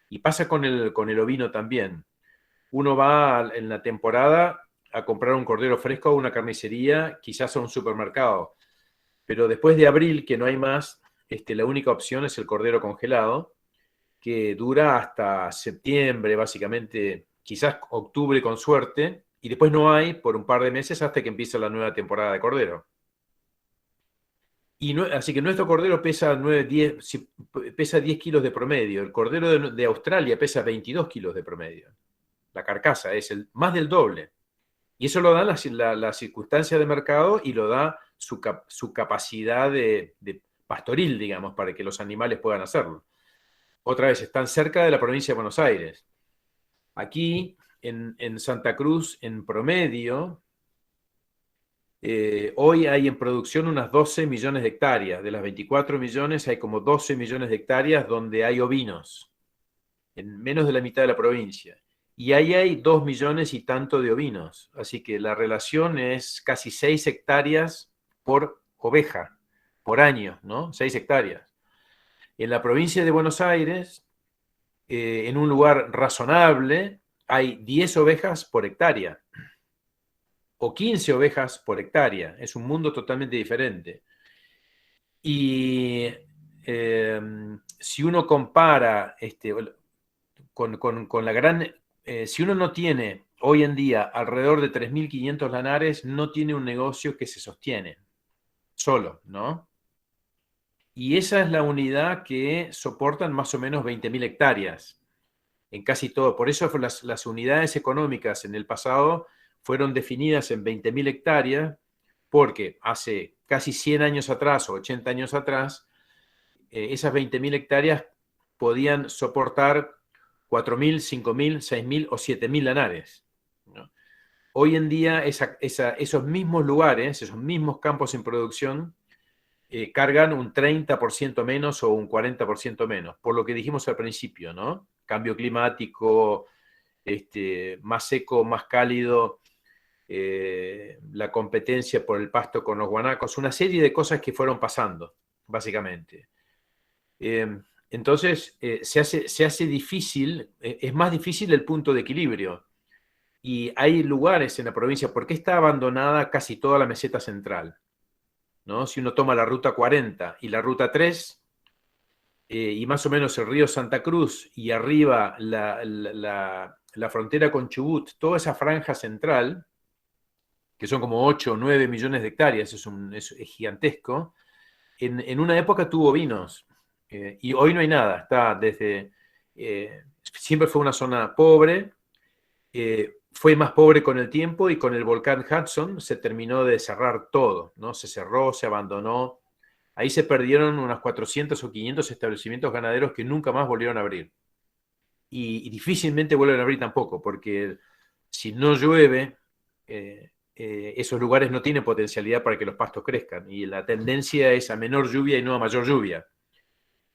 Y pasa con el ovino también. Uno va en la temporada a comprar un cordero fresco a una carnicería, quizás a un supermercado. Pero después de abril, que no hay más, la única opción es el cordero congelado, que dura hasta septiembre, básicamente, quizás octubre con suerte, y después no hay por un par de meses hasta que empieza la nueva temporada de cordero. Así que nuestro cordero pesa 10 kilos de promedio. El cordero de Australia pesa 22 kilos de promedio. La carcasa es más del doble. Y eso lo da la circunstancia de mercado y lo da su capacidad de pastoril, digamos, para que los animales puedan hacerlo. Otra vez, están cerca de la provincia de Buenos Aires. Aquí, en Santa Cruz, en promedio, hoy hay en producción unas 12 millones de hectáreas. De las 24 millones hay como 12 millones de hectáreas donde hay ovinos, en menos de la mitad de la provincia. Y ahí hay 2 millones y tanto de ovinos. Así que la relación es casi 6 hectáreas por oveja, por año, ¿no? 6 hectáreas. En la provincia de Buenos Aires, en un lugar razonable, hay 10 ovejas por hectárea o 15 ovejas por hectárea. Es un mundo totalmente diferente. Y si uno compara con la gran... si uno no tiene hoy en día alrededor de 3.500 lanares, no tiene un negocio que se sostiene solo, ¿no? Y esa es la unidad que soportan más o menos 20.000 hectáreas en casi todo. Por eso las unidades económicas en el pasado fueron definidas en 20.000 hectáreas, porque hace casi 100 años atrás o 80 años atrás, esas 20.000 hectáreas podían soportar 4.000, 5.000, 6.000 o 7.000 lanares, ¿no? Hoy en día esos mismos lugares, esos mismos campos en producción, cargan un 30% menos o un 40% menos, por lo que dijimos al principio, ¿no? Cambio climático, más seco, más cálido, la competencia por el pasto con los guanacos, una serie de cosas que fueron pasando, básicamente. Entonces, se hace difícil, es más difícil el punto de equilibrio. Y hay lugares en la provincia, porque está abandonada casi toda la meseta central, ¿no? Si uno toma la ruta 40 y la ruta 3, y más o menos el río Santa Cruz, y arriba la frontera con Chubut, toda esa franja central, que son como 8 o 9 millones de hectáreas, es gigantesco, en una época tuvo vinos, y hoy no hay nada, siempre fue una zona pobre, fue más pobre con el tiempo y con el volcán Hudson se terminó de cerrar todo, ¿no? Se cerró, se abandonó. Ahí se perdieron unos 400 o 500 establecimientos ganaderos que nunca más volvieron a abrir. Y difícilmente vuelven a abrir tampoco, porque si no llueve, esos lugares no tienen potencialidad para que los pastos crezcan. Y la tendencia es a menor lluvia y no a mayor lluvia,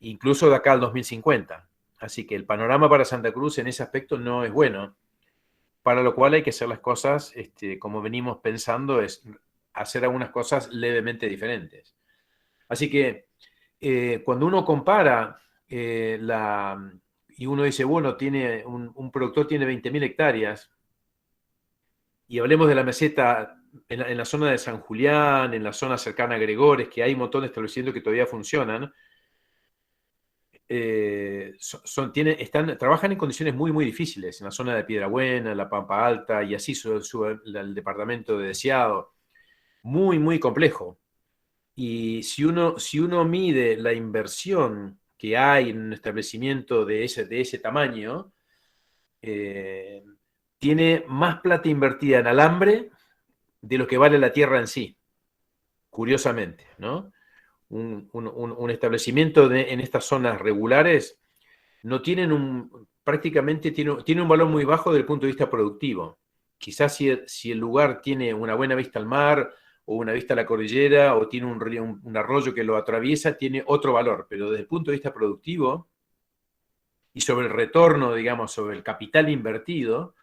incluso de acá al 2050. Así que el panorama para Santa Cruz en ese aspecto no es bueno, para lo cual hay que hacer las cosas, como venimos pensando, es hacer algunas cosas levemente diferentes. Así que cuando uno compara y uno dice, bueno, un productor tiene 20.000 hectáreas, y hablemos de la meseta en la zona de San Julián, en la zona cercana a Gregores, que hay un montón de establecimientos que todavía funcionan, trabajan en condiciones muy, muy difíciles, en la zona de Piedrabuena, la Pampa Alta, y así sube el departamento de Deseado. Muy, muy complejo. Y si uno mide la inversión que hay en un establecimiento de ese tamaño, tiene más plata invertida en alambre de lo que vale la tierra en sí, curiosamente, ¿no? Un establecimiento en estas zonas regulares no prácticamente tiene un valor muy bajo desde el punto de vista productivo. Quizás si el lugar tiene una buena vista al mar, o una vista a la cordillera, o tiene un arroyo que lo atraviesa, tiene otro valor, pero desde el punto de vista productivo, y sobre el retorno, digamos, sobre el capital invertido,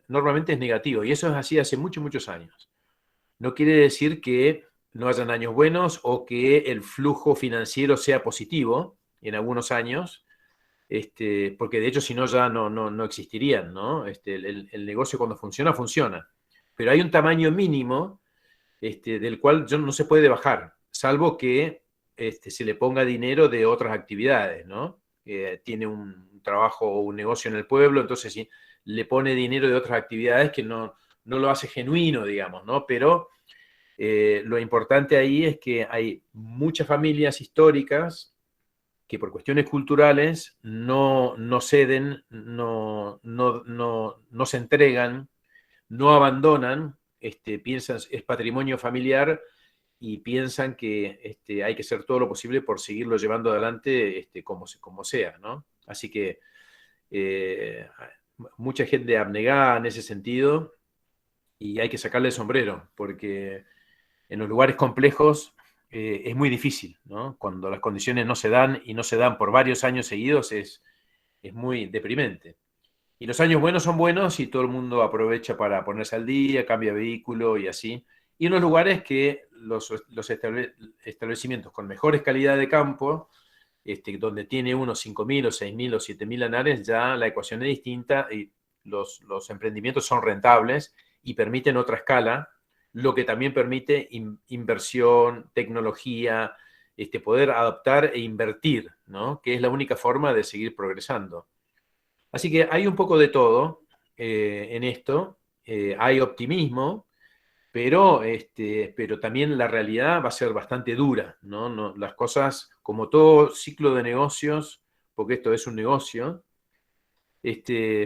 normalmente es negativo, y eso es así hace muchos, muchos años. No quiere decir que no hayan años buenos o que el flujo financiero sea positivo en algunos años, porque de hecho si no ya no existirían, ¿no? El negocio cuando funciona, funciona. Pero hay un tamaño mínimo del cual no se puede bajar, salvo que se le ponga dinero de otras actividades, ¿no? Tiene un trabajo o un negocio en el pueblo, entonces sí, le pone dinero de otras actividades que no lo hace genuino, digamos, ¿no? Pero Lo importante ahí es que hay muchas familias históricas que por cuestiones culturales no ceden, no se entregan, no abandonan, piensan, es patrimonio familiar y piensan que hay que hacer todo lo posible por seguirlo llevando adelante como sea, ¿no? Así que eh, mucha gente abnegada en ese sentido y hay que sacarle el sombrero, porque en los lugares complejos es muy difícil, ¿no? Cuando las condiciones no se dan y no se dan por varios años seguidos es muy deprimente. Y los años buenos son buenos y todo el mundo aprovecha para ponerse al día, cambia vehículo y así. Y en los lugares que los establecimientos con mejores calidad de campo, donde tiene unos 5.000 o 6.000 o 7.000 anares, ya la ecuación es distinta y los emprendimientos son rentables y permiten otra escala, lo que también permite inversión, tecnología, poder adaptar e invertir, ¿no? Que es la única forma de seguir progresando. Así que hay un poco de todo en esto. Hay optimismo, pero también la realidad va a ser bastante dura, ¿no? Las cosas, como todo ciclo de negocios, porque esto es un negocio,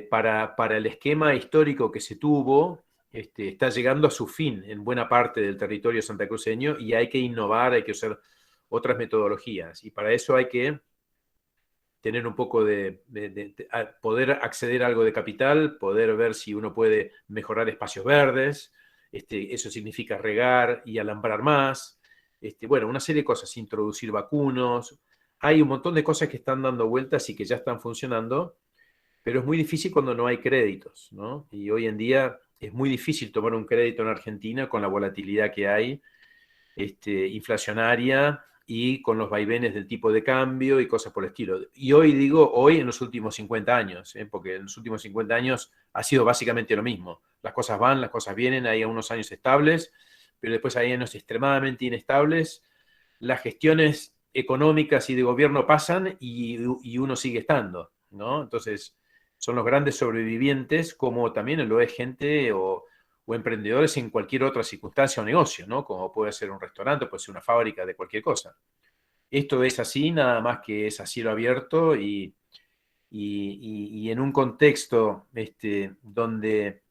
para el esquema histórico que se tuvo, está llegando a su fin en buena parte del territorio santacruceño y hay que innovar, hay que usar otras metodologías. Y para eso hay que tener un poco poder acceder a algo de capital, poder ver si uno puede mejorar espacios verdes, eso significa regar y alambrar más, bueno, una serie de cosas, introducir vacunos, hay un montón de cosas que están dando vueltas y que ya están funcionando, pero es muy difícil cuando no hay créditos, ¿no? Y hoy en día es muy difícil tomar un crédito en Argentina con la volatilidad que hay, inflacionaria y con los vaivenes del tipo de cambio y cosas por el estilo. Y hoy digo, hoy en los últimos 50 años, porque en los últimos 50 años ha sido básicamente lo mismo. Las cosas van, las cosas vienen, hay unos años estables, pero después hay años extremadamente inestables. Las gestiones económicas y de gobierno pasan y uno sigue estando, ¿no? Entonces, son los grandes sobrevivientes, como también lo es gente o emprendedores en cualquier otra circunstancia o negocio, ¿no? Como puede ser un restaurante, puede ser una fábrica de cualquier cosa. Esto es así, nada más que es a cielo abierto y en un contexto donde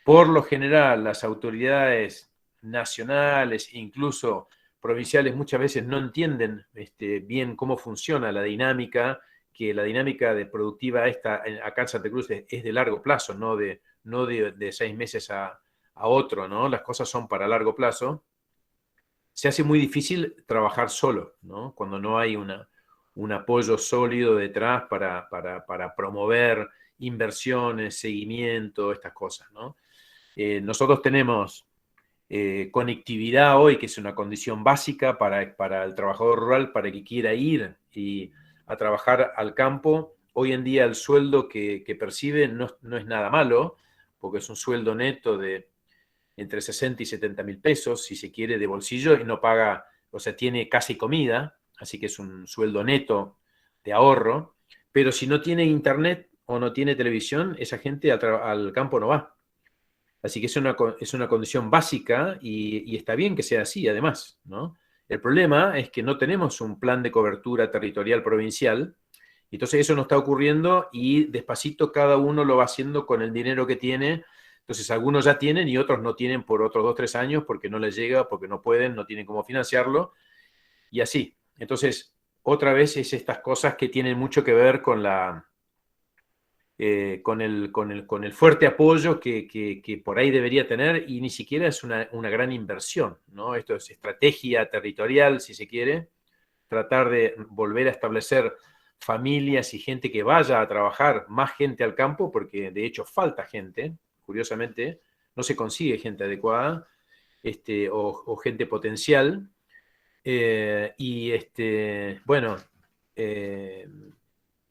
por lo general las autoridades nacionales, incluso provinciales, muchas veces no entienden bien cómo funciona la dinámica, que la dinámica de productiva acá en Santa Cruz es de largo plazo, no de 6 meses a otro, ¿no? Las cosas son para largo plazo. Se hace muy difícil trabajar solo, ¿no? Cuando no hay un apoyo sólido detrás para promover inversiones, seguimiento, estas cosas, ¿no? Nosotros tenemos conectividad hoy, que es una condición básica para el trabajador rural, para que quiera ir a trabajar al campo. Hoy en día el sueldo que percibe no es nada malo, porque es un sueldo neto de entre 60 y 70 mil pesos, si se quiere, de bolsillo, y no paga, o sea, tiene casi comida, así que es un sueldo neto de ahorro, pero si no tiene internet o no tiene televisión, esa gente al campo no va. Así que es una condición básica y está bien que sea así, además, ¿no? El problema es que no tenemos un plan de cobertura territorial provincial, entonces eso no está ocurriendo y despacito cada uno lo va haciendo con el dinero que tiene. Entonces algunos ya tienen y otros no tienen por otros 2 3 años porque no les llega, porque no pueden, no tienen cómo financiarlo y así. Entonces, otra vez es estas cosas que tienen mucho que ver con el fuerte apoyo que por ahí debería tener y ni siquiera es una gran inversión, ¿no? Esto es estrategia territorial, si se quiere, tratar de volver a establecer familias y gente que vaya a trabajar, más gente al campo, porque de hecho falta gente, curiosamente, no se consigue gente adecuada o gente potencial. Bueno, eh,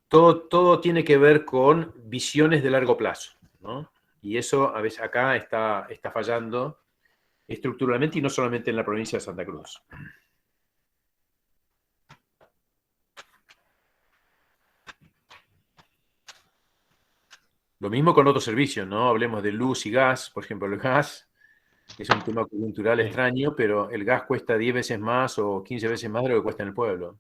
todo tiene que ver con visiones de largo plazo, ¿no? Y eso a veces acá está fallando estructuralmente y no solamente en la provincia de Santa Cruz. Lo mismo con otros servicios, ¿no? Hablemos de luz y gas, por ejemplo, el gas. Es un tema coyuntural extraño, pero el gas cuesta 10 veces más o 15 veces más de lo que cuesta en el pueblo.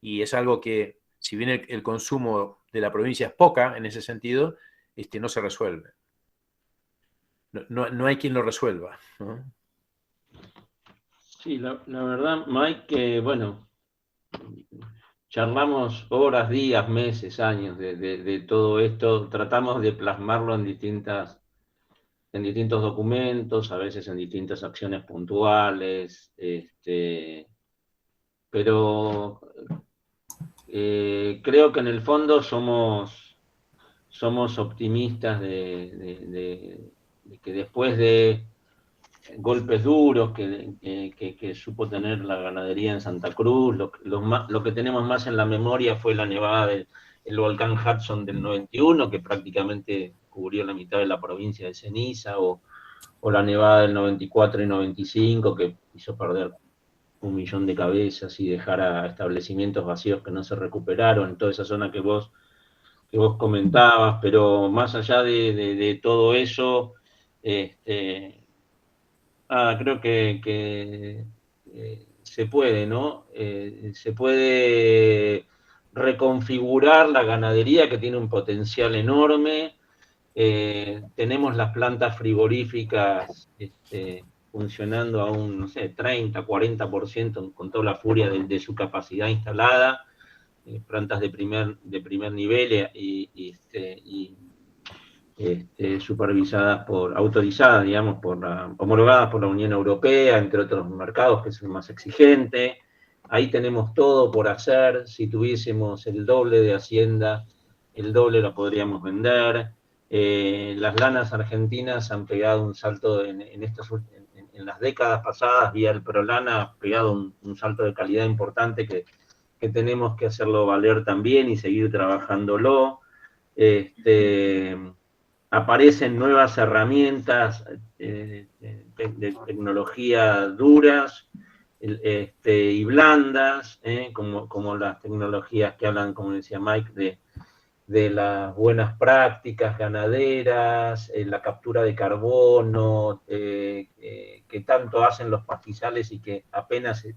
Y es algo que, si bien el consumo de la provincia es poca en ese sentido, no se resuelve. No hay quien lo resuelva, ¿no? Sí, la verdad, Mike, que bueno, charlamos horas, días, meses, años de todo esto, tratamos de plasmarlo en distintos documentos, a veces en distintas acciones puntuales, pero creo que en el fondo somos optimistas de que después de golpes duros que supo tener la ganadería en Santa Cruz, lo que tenemos más en la memoria fue la nevada del volcán Hudson del 91, que prácticamente cubrió la mitad de la provincia de ceniza, o la nevada del 94 y 95, que hizo perder 1 millón de cabezas y dejar a establecimientos vacíos que no se recuperaron, en toda esa zona que vos comentabas, pero más allá de todo eso, creo que se puede, ¿no? Se puede reconfigurar la ganadería, que tiene un potencial enorme. Tenemos las plantas frigoríficas funcionando a un, no sé, 30, 40% con toda la furia de su capacidad instalada, plantas de primer nivel supervisadas autorizadas, digamos, homologadas por la Unión Europea, entre otros mercados, que es el más exigente. Ahí tenemos todo por hacer. Si tuviésemos el doble de hacienda, el doble lo podríamos vender. Las lanas argentinas han pegado un salto en las décadas pasadas, vía el Prolana, ha pegado un salto de calidad importante que tenemos que hacerlo valer también y seguir trabajándolo. Aparecen nuevas herramientas de tecnología duras y blandas, como las tecnologías que hablan, como decía Mike, de las buenas prácticas ganaderas, la captura de carbono, que tanto hacen los pastizales y que apenas se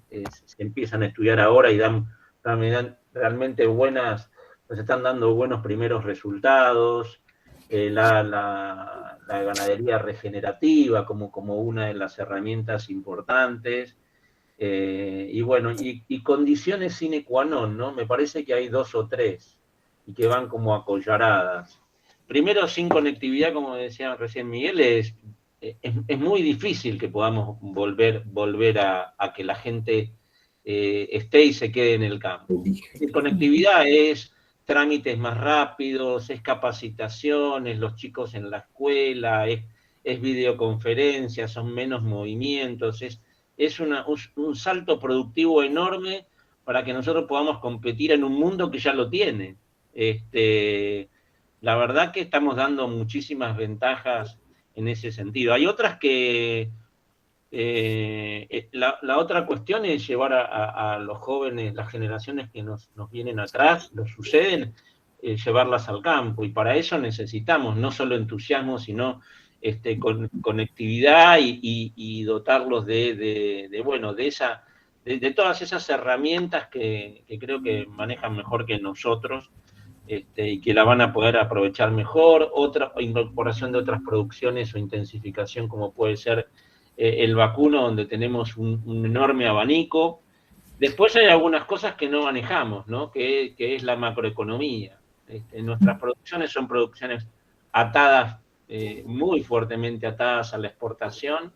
empiezan a estudiar ahora y dan realmente nos están dando buenos primeros resultados. La ganadería regenerativa como una de las herramientas importantes. Y bueno, y condiciones sine qua non, ¿no? Me parece que hay 2 o 3 y que van como acollaradas. Primero, sin conectividad, como decía recién Miguel, es muy difícil que podamos volver a que la gente esté y se quede en el campo. Conectividad es trámites más rápidos, es capacitaciones, los chicos en la escuela, es videoconferencia, son menos movimientos, es un salto productivo enorme para que nosotros podamos competir en un mundo que ya lo tiene. La verdad que estamos dando muchísimas ventajas en ese sentido. Hay otras que la otra cuestión es llevar a los jóvenes, las generaciones que nos vienen atrás, nos suceden, llevarlas al campo. Y para eso necesitamos no solo entusiasmo, sino conectividad y dotarlos de todas esas herramientas que creo que manejan mejor que nosotros. Y que la van a poder aprovechar mejor, otra incorporación de otras producciones o intensificación, como puede ser el vacuno, donde tenemos un enorme abanico. Después hay algunas cosas que no manejamos, ¿no? Que es la macroeconomía. Nuestras producciones son producciones atadas, muy fuertemente atadas a la exportación.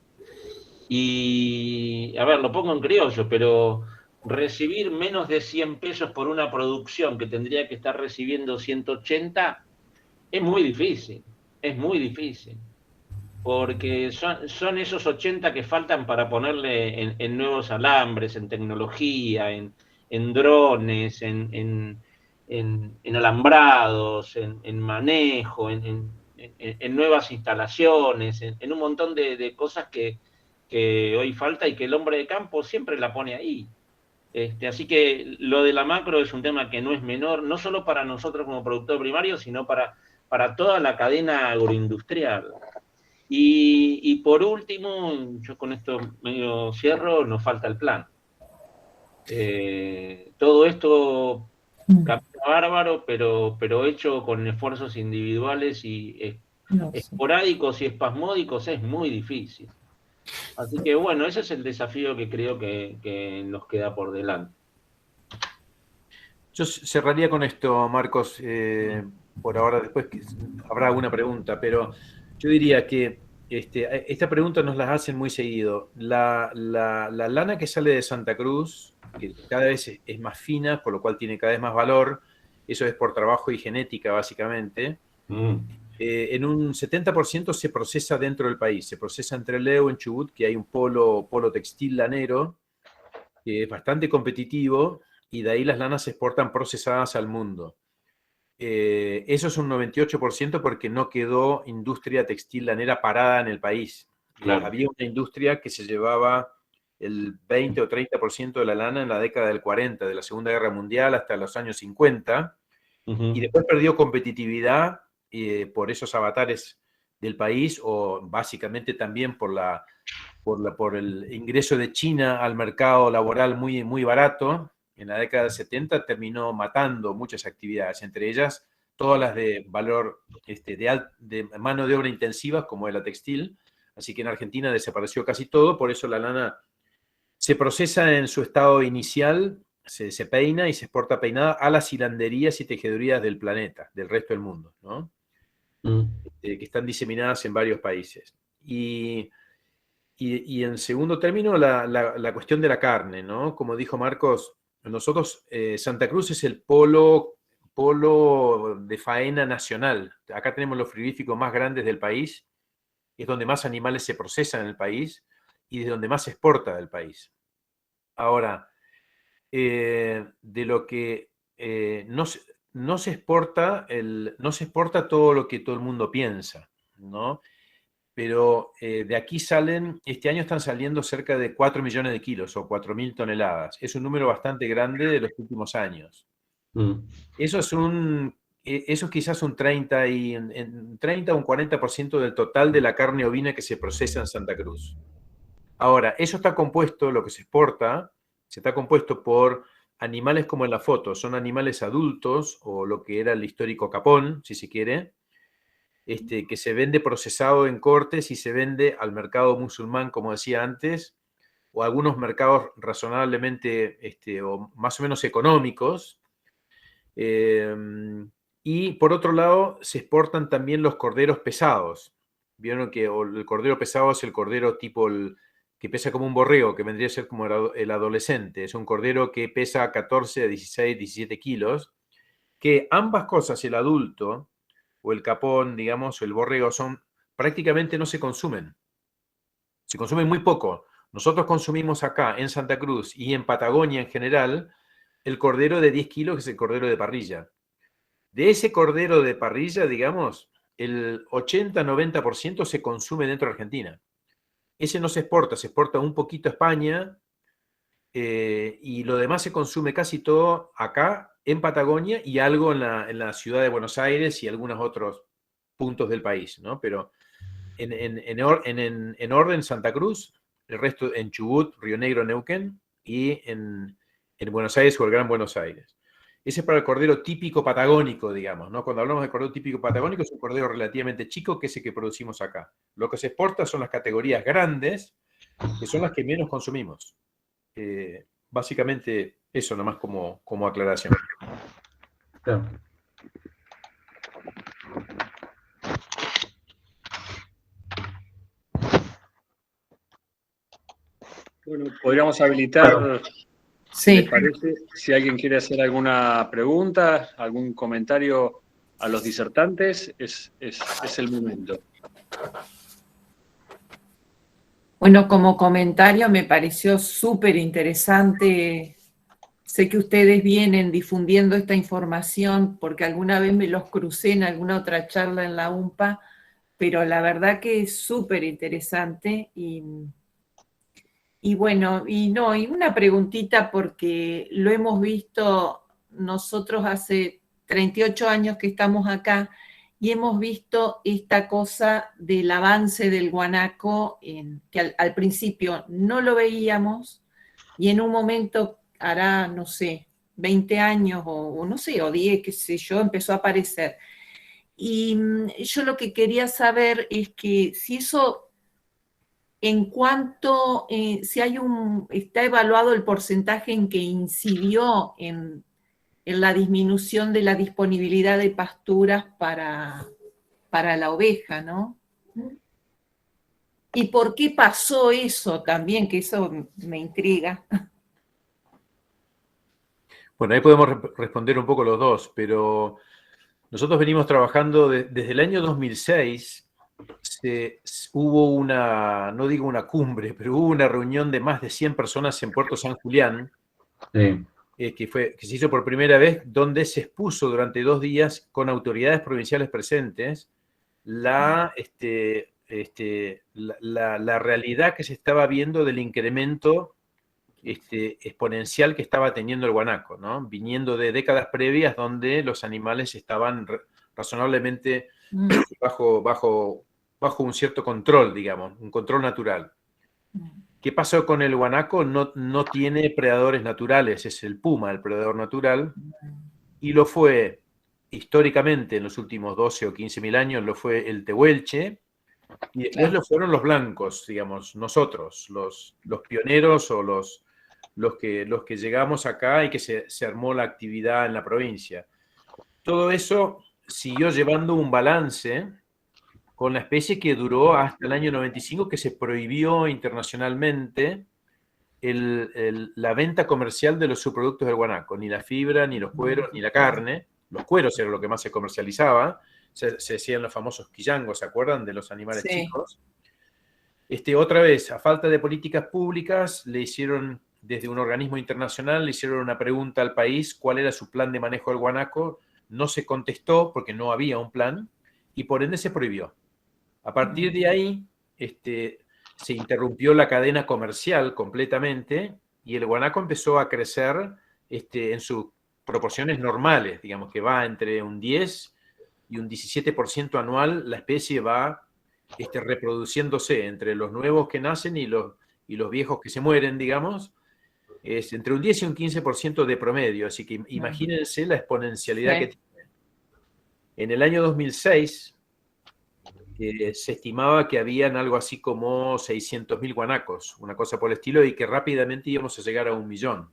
Y, a ver, lo pongo en criollo, pero recibir menos de 100 pesos por una producción que tendría que estar recibiendo 180 es muy difícil, porque son esos 80 que faltan para ponerle en nuevos alambres, en tecnología, en drones, en alambrados, en manejo, en nuevas instalaciones, en un montón de cosas que hoy falta y que el hombre de campo siempre la pone ahí. Así que lo de la macro es un tema que no es menor, no solo para nosotros como productor primario, sino para toda la cadena agroindustrial. Y por último, yo con esto medio cierro, nos falta el plan. Todo esto camina bárbaro, pero hecho con esfuerzos individuales y esporádicos y espasmódicos es muy difícil. Así que bueno, ese es el desafío que creo que nos queda por delante. Yo cerraría con esto, Marcos, por ahora, después habrá alguna pregunta, pero yo diría que esta pregunta nos la hacen muy seguido. La lana que sale de Santa Cruz, que cada vez es más fina, por lo cual tiene cada vez más valor, eso es por trabajo y genética, básicamente. En un 70% se procesa dentro del país, se procesa en Trelew, en Chubut, que hay un polo textil lanero, que es bastante competitivo, y de ahí las lanas se exportan procesadas al mundo. Eso es un 98% porque no quedó industria textil lanera parada en el país. Claro. Había una industria que se llevaba el 20 o 30% de la lana en la década del 40, de la Segunda Guerra Mundial hasta los años 50, y después perdió competitividad por esos avatares del país, o básicamente también por el ingreso de China al mercado laboral muy, muy barato. En la década del 70 terminó matando muchas actividades, entre ellas todas las de valor de mano de obra intensiva, como la textil. Así que en Argentina desapareció casi todo, por eso la lana se procesa en su estado inicial, se peina y se exporta peinada a las hilanderías y tejedurías del planeta, del resto del mundo, ¿no? Que están diseminadas en varios países. Y en segundo término, la cuestión de la carne, ¿no? Como dijo Marcos, nosotros, Santa Cruz es el polo de faena nacional. Acá tenemos los frigoríficos más grandes del país, es donde más animales se procesan en el país y de donde más se exporta del país. Ahora, de lo que no se exporta, no se exporta todo lo que todo el mundo piensa, ¿no? Pero de aquí este año están saliendo cerca de 4 millones de kilos o 4.000 toneladas. Es un número bastante grande de los últimos años. Eso es quizás un 30 o un 40% del total de la carne ovina que se procesa en Santa Cruz. Ahora, eso está compuesto, lo que se exporta, se está compuesto por animales como en la foto, son animales adultos, o lo que era el histórico capón, si se quiere, que se vende procesado en cortes y se vende al mercado musulmán, como decía antes, o a algunos mercados razonablemente o más o menos económicos. Y por otro lado, se exportan también los corderos pesados. Vieron que el cordero pesado es el cordero tipo que pesa como un borrego, que vendría a ser como el adolescente. Es un cordero que pesa 14, 16, 17 kilos, que ambas cosas, el adulto o el capón, digamos, o el borrego, prácticamente no se consumen. Se consumen muy poco. Nosotros consumimos acá, en Santa Cruz y en Patagonia en general, el cordero de 10 kilos, que es el cordero de parrilla. De ese cordero de parrilla, digamos, el 80-90% se consume dentro de Argentina. Ese no se exporta un poquito a España, y lo demás se consume casi todo acá en Patagonia y algo en la ciudad de Buenos Aires y algunos otros puntos del país, ¿no? Pero en orden Santa Cruz, el resto en Chubut, Río Negro, Neuquén, y en Buenos Aires o el Gran Buenos Aires. Ese es para el cordero típico patagónico, digamos, ¿no? Cuando hablamos de cordero típico patagónico, es un cordero relativamente chico, que es el que producimos acá. Lo que se exporta son las categorías grandes, que son las que menos consumimos. Básicamente eso nomás como aclaración. Claro. Bueno, podríamos habilitar, Sí. ¿les parece? Si alguien quiere hacer alguna pregunta, algún comentario a los disertantes, es el momento. Bueno, como comentario me pareció súper interesante. Sé que ustedes vienen difundiendo esta información porque alguna vez me los crucé en alguna otra charla en la UMPA, pero la verdad que es súper interesante. Y bueno, y una preguntita porque lo hemos visto nosotros hace 38 años que estamos acá y hemos visto esta cosa del avance del guanaco, que al principio no lo veíamos, y en un momento hará, no sé, 20 años o no sé, o 10, qué sé yo, empezó a aparecer. Y yo lo que quería saber es que si eso, en cuanto, si hay está evaluado el porcentaje en que incidió en la disminución de la disponibilidad de pasturas para la oveja, ¿no? ¿Y por qué pasó eso también? Que eso me intriga. Bueno, ahí podemos responder un poco los dos, pero nosotros venimos trabajando desde el año 2006, hubo una, no digo una cumbre, pero hubo una reunión de más de 100 personas en Puerto San Julián, Sí. que se hizo por primera vez, donde se expuso durante 2 días con autoridades provinciales presentes la realidad que se estaba viendo del incremento exponencial que estaba teniendo el guanaco, ¿no? Viniendo de décadas previas donde los animales estaban razonablemente bajo un cierto control, digamos, un control natural. ¿Qué pasó con el guanaco? No tiene predadores naturales, es el puma el predador natural, y lo fue históricamente en los últimos 12 o 15 mil años, lo fue el tehuelche, y después lo fueron los blancos, digamos, nosotros, los pioneros o los que llegamos acá y que se armó la actividad en la provincia. Todo eso siguió llevando un balance con la especie que duró hasta el año 95, que se prohibió internacionalmente la venta comercial de los subproductos del guanaco, ni la fibra, ni los cueros, ni la carne. Los cueros era lo que más se comercializaba, se hacían los famosos quillangos, ¿se acuerdan? De los animales chicos. Otra vez, a falta de políticas públicas, le hicieron, desde un organismo internacional, le hicieron una pregunta al país, ¿cuál era su plan de manejo del guanaco? No se contestó porque no había un plan, y por ende se prohibió. A partir de ahí, se interrumpió la cadena comercial completamente y el guanaco empezó a crecer en sus proporciones normales, digamos que va entre un 10 y un 17% anual, la especie va reproduciéndose entre los nuevos que nacen y los viejos que se mueren, digamos, es entre un 10 y un 15% de promedio, así que imagínense la exponencialidad que tiene. En el año 2006 se estimaba que habían algo así como 600.000 guanacos, una cosa por el estilo, y que rápidamente íbamos a llegar a 1 millón.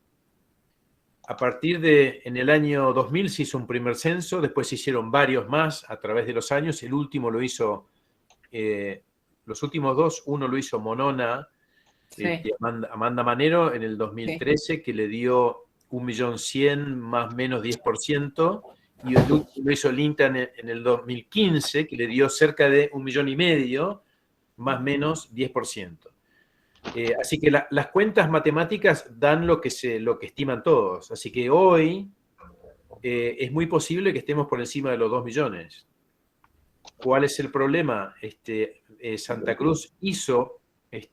A partir en el año 2000 se hizo un primer censo, después se hicieron varios más a través de los años, el último lo hizo, los últimos 2, uno lo hizo Monona, Amanda Manero en el 2013, que le dio 1.100.000, más o menos 10%, y el último lo hizo el INTA en el 2015, que le dio cerca de 1,5 millones, más o menos 10%. Así que las cuentas matemáticas dan lo que estiman todos. Así que hoy es muy posible que estemos por encima de los 2 millones. ¿Cuál es el problema? Santa Cruz hizo,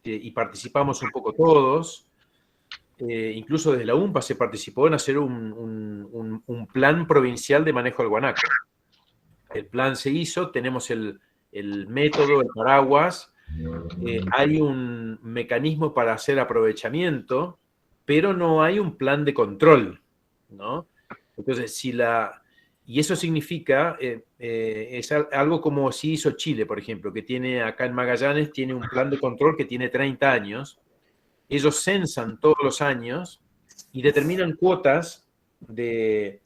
y participamos un poco todos, incluso desde la UNPA se participó en hacer un plan provincial de manejo del guanaco. El plan se hizo, tenemos el método, el paraguas, hay un mecanismo para hacer aprovechamiento, pero no hay un plan de control, ¿no? Entonces, y eso significa, es algo como si hizo Chile, por ejemplo, que tiene acá en Magallanes, tiene un plan de control que tiene 30 años, ellos censan todos los años y determinan cuotas de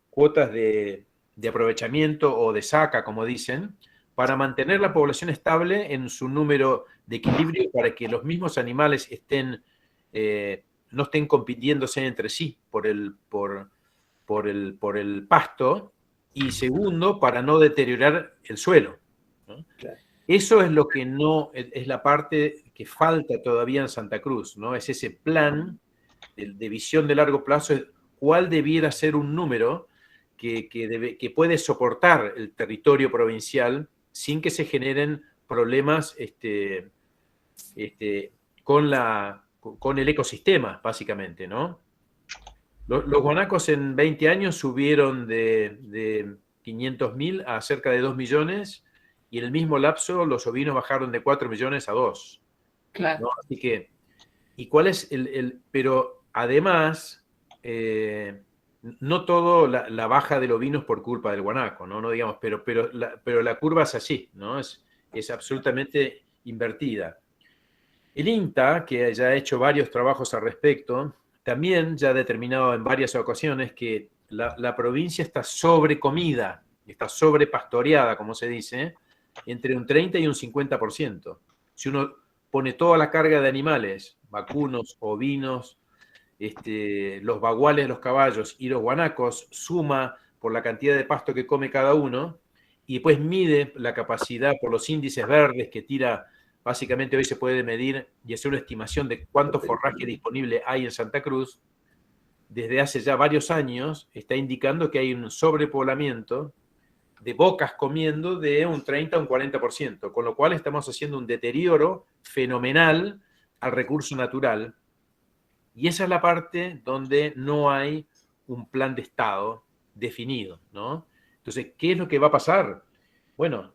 aprovechamiento o de saca, como dicen, para mantener la población estable en su número de equilibrio, para que los mismos animales no estén compitiéndose entre sí por el pasto, y segundo, para no deteriorar el suelo, ¿no? Claro. Eso es lo que es la parte que falta todavía en Santa Cruz, ¿no? Es ese plan de visión de largo plazo, cuál debiera ser un número que puede soportar el territorio provincial sin que se generen problemas con el ecosistema, básicamente, ¿no? Los guanacos en 20 años subieron de 500.000 a cerca de 2 millones, y en el mismo lapso los ovinos bajaron de 4 millones a 2. Claro. ¿No? Así que, ¿y cuál es pero además, no todo la baja del ovino es por culpa del guanaco, ¿no? No digamos, pero la curva es así, ¿no? Es absolutamente invertida. El INTA, que ya ha hecho varios trabajos al respecto, también ya ha determinado en varias ocasiones que la provincia está sobrecomida, está sobrepastoreada, como se dice, entre un 30 y un 50%. Si uno pone toda la carga de animales, vacunos, ovinos, los baguales, los caballos y los guanacos, suma por la cantidad de pasto que come cada uno, y después mide la capacidad por los índices verdes que tira. Básicamente hoy se puede medir y hacer una estimación de cuánto forraje disponible hay en Santa Cruz. Desde hace ya varios años está indicando que hay un sobrepoblamiento de bocas comiendo de un 30 a un 40%, con lo cual estamos haciendo un deterioro fenomenal al recurso natural. Y esa es la parte donde no hay un plan de Estado definido, ¿no? Entonces, ¿qué es lo que va a pasar? Bueno,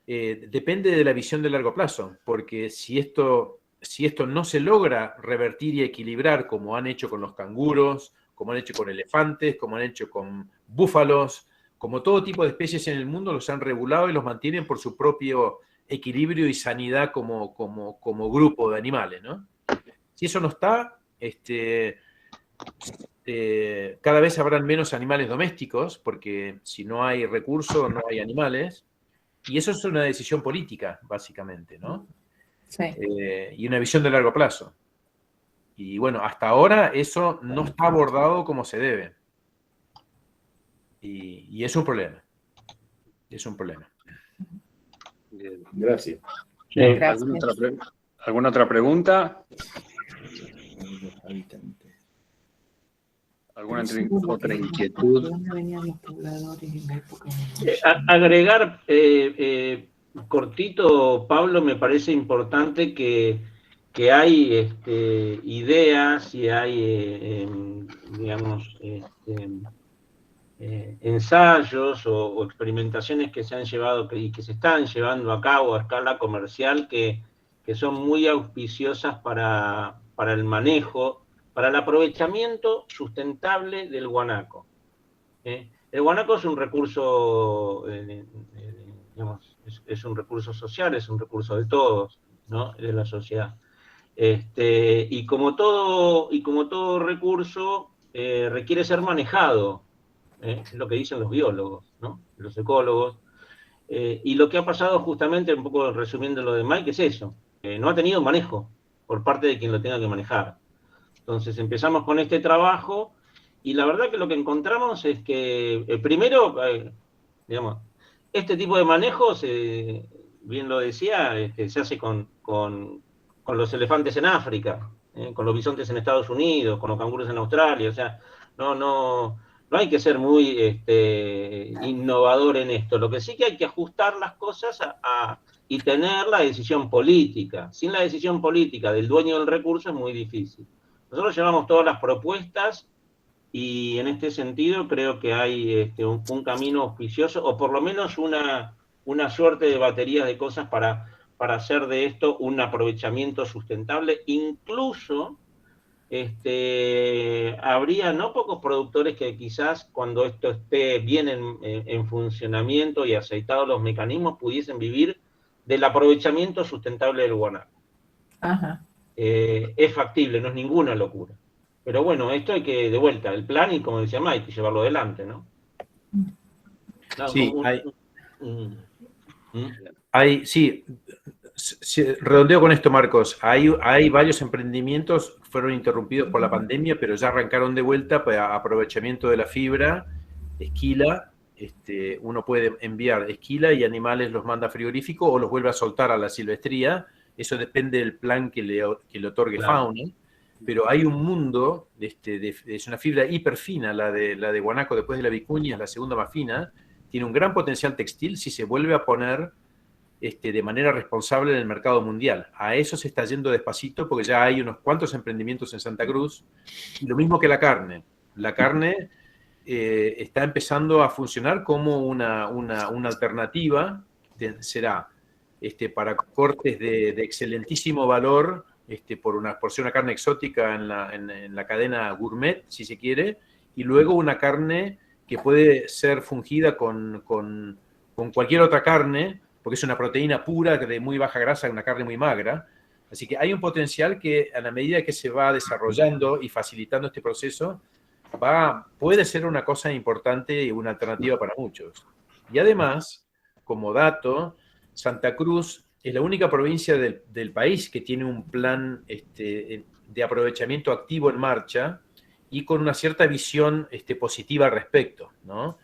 depende de la visión de largo plazo, porque si esto no se logra revertir y equilibrar como han hecho con los canguros, como han hecho con elefantes, como han hecho con búfalos, como todo tipo de especies en el mundo, los han regulado y los mantienen por su propio equilibrio y sanidad como grupo de animales, ¿no? Si eso no está, cada vez habrán menos animales domésticos, porque si no hay recursos, no hay animales. Y eso es una decisión política, básicamente, ¿no? Sí. Y una visión de largo plazo. Y bueno, hasta ahora eso no está abordado como se debe. Y es un problema. Es un problema. Bien. Gracias. ¿Alguna otra pregunta? ¿Alguna otra inquietud? Agregar cortito, Pablo, me parece importante que hay ideas y hay, digamos, ensayos o experimentaciones que se han llevado y que se están llevando a cabo a escala comercial que son muy auspiciosas para el manejo, para el aprovechamiento sustentable del guanaco. El guanaco es un recurso, digamos, es un recurso social, es un recurso de todos, ¿no? De la sociedad. Y como todo recurso, requiere ser manejado, es lo que dicen los biólogos, ¿no? Los ecólogos. Y lo que ha pasado justamente, un poco resumiendo lo de Mike, es eso. No ha tenido manejo por parte de quien lo tenga que manejar. Entonces empezamos con este trabajo y la verdad que lo que encontramos es que, primero, digamos, este tipo de manejos, bien lo decía, se hace con los elefantes en África, con los bisontes en Estados Unidos, con los canguros en Australia, o sea, no hay que ser muy innovador en esto. Lo que sí que hay que ajustar las cosas y tener la decisión política. Sin la decisión política del dueño del recurso es muy difícil. Nosotros llevamos todas las propuestas y en este sentido creo que hay un camino auspicioso, o por lo menos una suerte de baterías de cosas para hacer de esto un aprovechamiento sustentable. Incluso habría no pocos productores que quizás cuando esto esté bien en funcionamiento y aceitados los mecanismos pudiesen vivir del aprovechamiento sustentable del guanaco. Ajá. Es factible, no es ninguna locura. Pero bueno, esto hay que, de vuelta, el plan y como decía Mike, llevarlo adelante, ¿no? Sí, redondeo con esto, Marcos. Hay varios emprendimientos que fueron interrumpidos por la pandemia, pero ya arrancaron de vuelta para aprovechamiento de la fibra, esquila. Uno puede enviar esquila y animales los manda a frigorífico o los vuelve a soltar a la silvestría. Eso depende del plan que le otorgue Fauna. Pero hay un mundo, es una fibra hiperfina, la de guanaco después de la vicuña, es la segunda más fina, tiene un gran potencial textil si se vuelve a poner de manera responsable en el mercado mundial. A eso se está yendo despacito porque ya hay unos cuantos emprendimientos en Santa Cruz, y lo mismo que la carne. La carne está empezando a funcionar como una alternativa. Será para cortes de excelentísimo valor, por ser una carne exótica en la cadena gourmet, si se quiere, y luego una carne que puede ser fungida con cualquier otra carne, porque es una proteína pura de muy baja grasa, una carne muy magra. Así que hay un potencial que, a la medida que se va desarrollando y facilitando este proceso, puede ser una cosa importante y una alternativa para muchos. Y además, como dato, Santa Cruz es la única provincia del país que tiene un plan de aprovechamiento activo en marcha y con una cierta visión positiva al respecto, ¿no?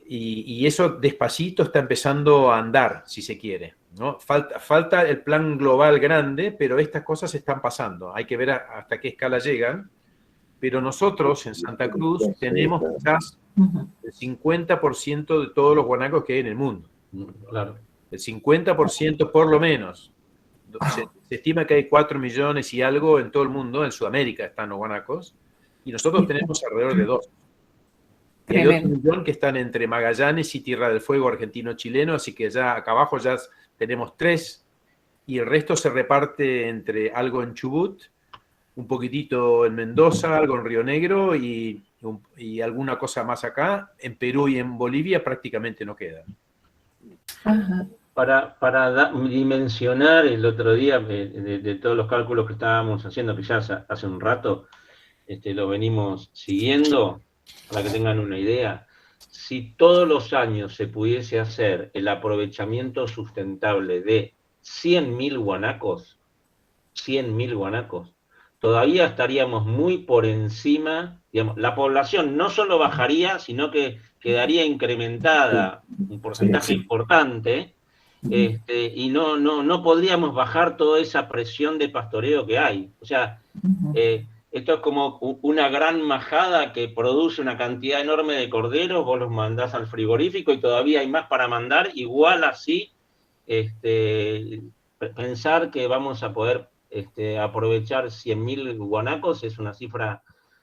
Y eso despacito está empezando a andar, si se quiere, ¿no? Falta el plan global grande, pero estas cosas están pasando. Hay que ver hasta qué escala llegan. Pero nosotros en Santa Cruz tenemos quizás el 50% de todos los guanacos que hay en el mundo. Claro. El 50% por lo menos. Se estima que hay 4 millones y algo en todo el mundo, en Sudamérica están los guanacos, y nosotros tenemos alrededor de 2. Y hay otro millón que están entre Magallanes y Tierra del Fuego argentino-chileno, así que ya acá abajo ya tenemos 3, y el resto se reparte entre algo en Chubut, un poquitito en Mendoza, algo en Río Negro y alguna cosa más acá. En Perú y en Bolivia prácticamente no queda. Ajá. Para dimensionar el otro día de todos los cálculos que estábamos haciendo, que ya hace un rato lo venimos siguiendo, para que tengan una idea, si todos los años se pudiese hacer el aprovechamiento sustentable de 100.000 guanacos, 100.000 guanacos, todavía estaríamos muy por encima, digamos, la población no solo bajaría, sino que quedaría incrementada un porcentaje importante, y no podríamos bajar toda esa presión de pastoreo que hay. O sea, esto es como una gran majada que produce una cantidad enorme de corderos, vos los mandás al frigorífico y todavía hay más para mandar, igual así, pensar que vamos a poder aprovechar 100.000 guanacos es una cifra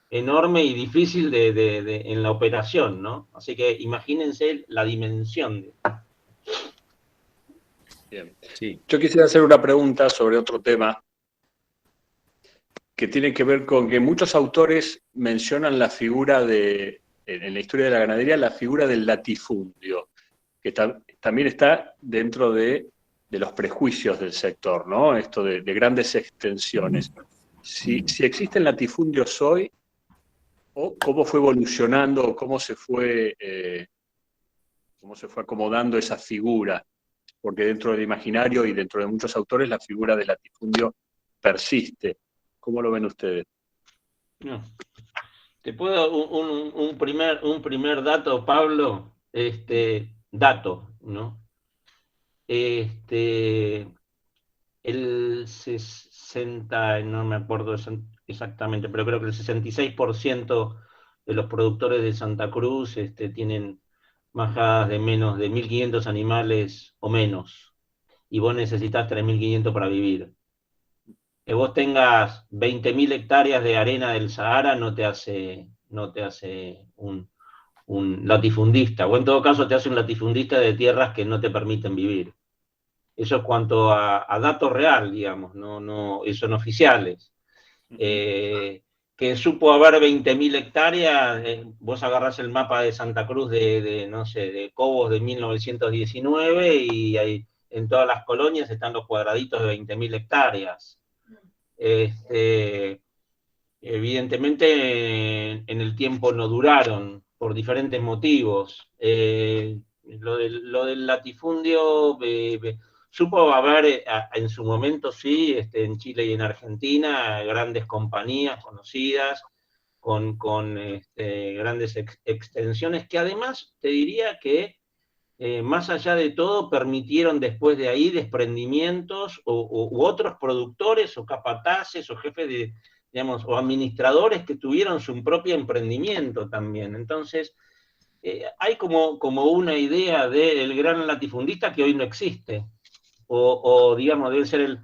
enorme y difícil en la operación, ¿no? Así que imagínense la dimensión. Bien. Sí. Yo quisiera hacer una pregunta sobre otro tema que tiene que ver con que muchos autores mencionan la figura en la historia de la ganadería, la figura del latifundio, que también está dentro de los prejuicios del sector, ¿no? Esto de grandes extensiones. Si existen latifundios hoy, o cómo fue evolucionando, o cómo se fue acomodando esa figura, porque dentro del imaginario y dentro de muchos autores la figura del latifundio persiste. ¿Cómo lo ven ustedes? No. Te puedo un primer dato, Pablo, dato, ¿no? El 60, no me acuerdo exactamente, pero creo que el 66% de los productores de Santa Cruz tienen majadas de menos de 1.500 animales o menos, y vos necesitas 3.500 para vivir. Que vos tengas 20.000 hectáreas de arena del Sahara no te hace un latifundista, o en todo caso te hace un latifundista de tierras que no te permiten vivir. Eso es cuanto a datos real, digamos, no son oficiales. Que supo haber 20.000 hectáreas, vos agarrás el mapa de Santa Cruz de Cobos de 1919 y ahí, en todas las colonias están los cuadraditos de 20.000 hectáreas. Evidentemente en el tiempo no duraron por diferentes motivos. Lo del latifundio supo haber en su momento, sí, en Chile y en Argentina, grandes compañías conocidas con grandes extensiones que además te diría que más allá de todo, permitieron después de ahí desprendimientos u otros productores o capataces o jefes de, digamos, o administradores que tuvieron su propio emprendimiento también. Entonces, hay como una idea del gran latifundista que hoy no existe, o digamos, debe ser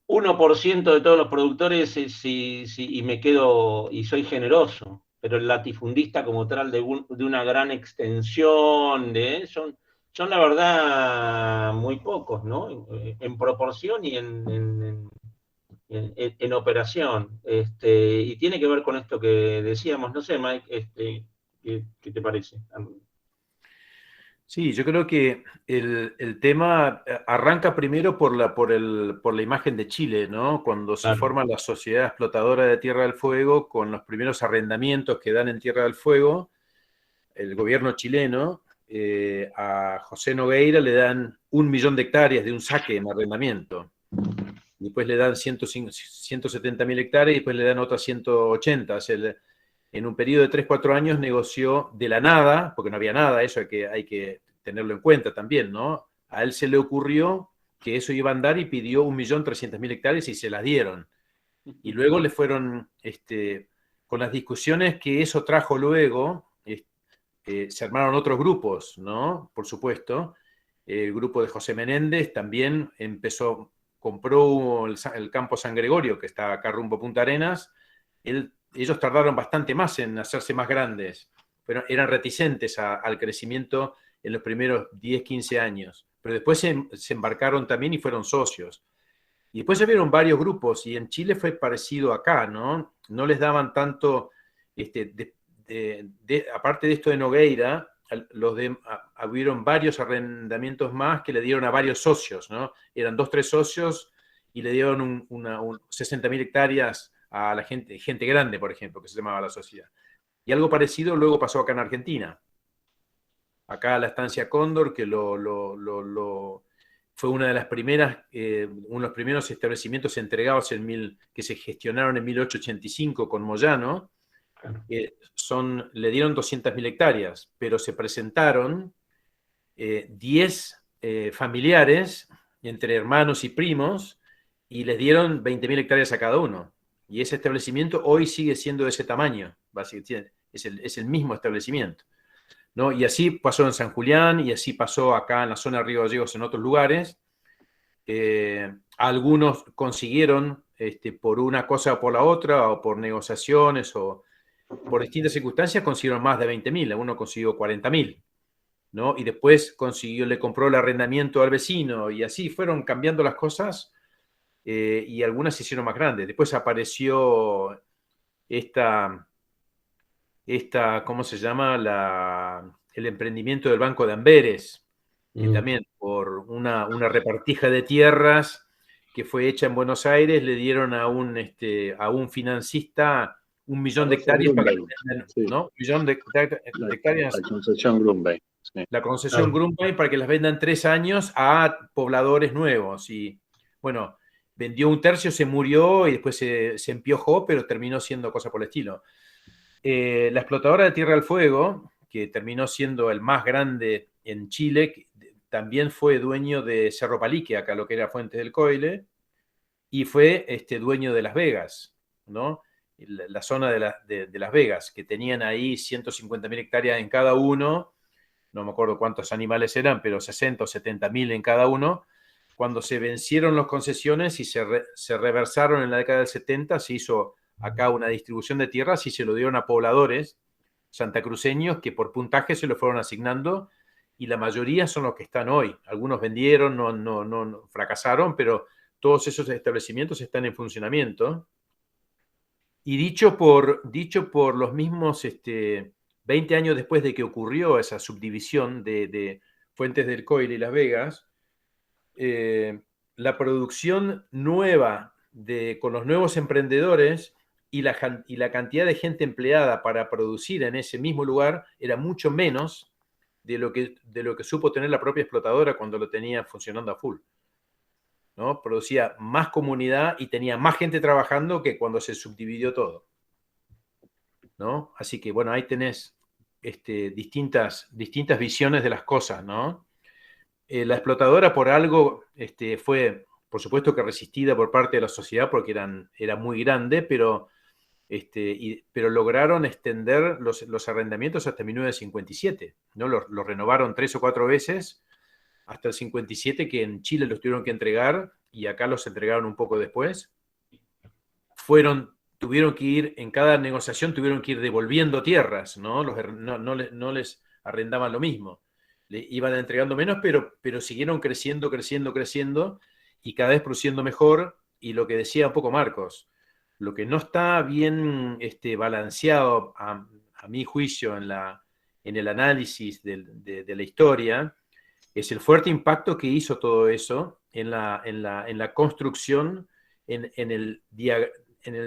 1% de todos los productores y me quedo, y soy generoso, pero el latifundista como tal de una gran extensión, son la verdad muy pocos, ¿no? En proporción y en operación. Y tiene que ver con esto que decíamos, no sé, Mike, ¿qué te parece? Sí, yo creo que el tema arranca primero por la imagen de Chile, ¿no? Cuando se Claro. forma la sociedad explotadora de Tierra del Fuego, con los primeros arrendamientos que dan en Tierra del Fuego, el gobierno chileno, a José Nogueira le dan 1 millón de hectáreas de un saque en arrendamiento. Después le dan 170.000 hectáreas y después le dan otras 180. O sea, en un periodo de 3, 4 años negoció de la nada, porque no había nada, eso hay que tenerlo en cuenta también, ¿no? A él se le ocurrió que eso iba a andar y pidió 1.300.000 hectáreas y se las dieron. Y luego le fueron, con las discusiones que eso trajo luego, se armaron otros grupos, ¿no? Por supuesto. El grupo de José Menéndez también compró el campo San Gregorio, que está acá rumbo a Punta Arenas. Ellos tardaron bastante más en hacerse más grandes, pero eran reticentes al crecimiento en los primeros 10, 15 años. Pero después se embarcaron también y fueron socios. Y después se vieron varios grupos, y en Chile fue parecido acá, ¿no? No les daban tanto, aparte de esto de Nogueira, hubieron varios arrendamientos más que le dieron a varios socios, ¿no? Eran 2, 3 socios y le dieron 60.000 hectáreas a la gente grande, por ejemplo, que se llamaba la sociedad. Y algo parecido luego pasó acá en Argentina. Acá la estancia Cóndor, que fue una de las primeras, uno de los primeros establecimientos entregados que se gestionaron en 1885 con Moyano. Le dieron 200.000 hectáreas, pero se presentaron 10 familiares, entre hermanos y primos, y les dieron 20.000 hectáreas a cada uno. Y ese establecimiento hoy sigue siendo de ese tamaño, básicamente, es el mismo establecimiento, ¿no? Y así pasó en San Julián, y así pasó acá en la zona de Río Gallegos en otros lugares. Algunos consiguieron, por una cosa o por la otra, o por negociaciones, o por distintas circunstancias, consiguieron más de 20.000, uno consiguió 40.000, ¿no? Y después le compró el arrendamiento al vecino, y así fueron cambiando las cosas, y algunas se hicieron más grandes. Después apareció ¿cómo se llama? El emprendimiento del Banco de Amberes, que también por una repartija de tierras que fue hecha en Buenos Aires, le dieron a un financista 1 millón de hectáreas para que, ¿no? 1 millón de hectáreas. La concesión Grunberg. Sí. La concesión Grunberg para que las vendan 3 años a pobladores nuevos. Y bueno, vendió 1/3, se murió y después se empiojó, pero terminó siendo cosa por el estilo. La explotadora de Tierra del Fuego, que terminó siendo el más grande en Chile, también fue dueño de Cerro Palique, acá lo que era Fuentes del Coile, y fue dueño de Las Vegas, ¿no? La zona de Las Vegas, que tenían ahí 150.000 hectáreas en cada uno, no me acuerdo cuántos animales eran, pero 60 o 70.000 en cada uno. Cuando se vencieron las concesiones y se reversaron en la década del 70, se hizo acá una distribución de tierras y se lo dieron a pobladores santacruceños que por puntaje se lo fueron asignando, y la mayoría son los que están hoy. Algunos vendieron, no fracasaron, pero todos esos establecimientos están en funcionamiento. Y dicho por los mismos, 20 años después de que ocurrió esa subdivisión de Fuentes del Coile y Las Vegas, la producción nueva con los nuevos emprendedores y la cantidad de gente empleada para producir en ese mismo lugar era mucho menos de lo que supo tener la propia explotadora cuando lo tenía funcionando a full, ¿no? Producía más comunidad y tenía más gente trabajando que cuando se subdividió todo, ¿no? Así que, bueno, ahí tenés distintas visiones de las cosas, ¿no? La explotadora por algo fue, por supuesto que resistida por parte de la sociedad porque era muy grande, pero lograron extender los arrendamientos hasta 1957, ¿no? Los renovaron 3 o 4 veces hasta el 57, que en Chile los tuvieron que entregar, y acá los entregaron un poco después, tuvieron que ir, en cada negociación tuvieron que ir devolviendo tierras, ¿no? No les arrendaban lo mismo. Le iban entregando menos, pero siguieron creciendo, y cada vez produciendo mejor. Y lo que decía un poco Marcos, lo que no está bien balanceado, a mi juicio, en el análisis de la historia, es el fuerte impacto que hizo todo eso en la construcción, en el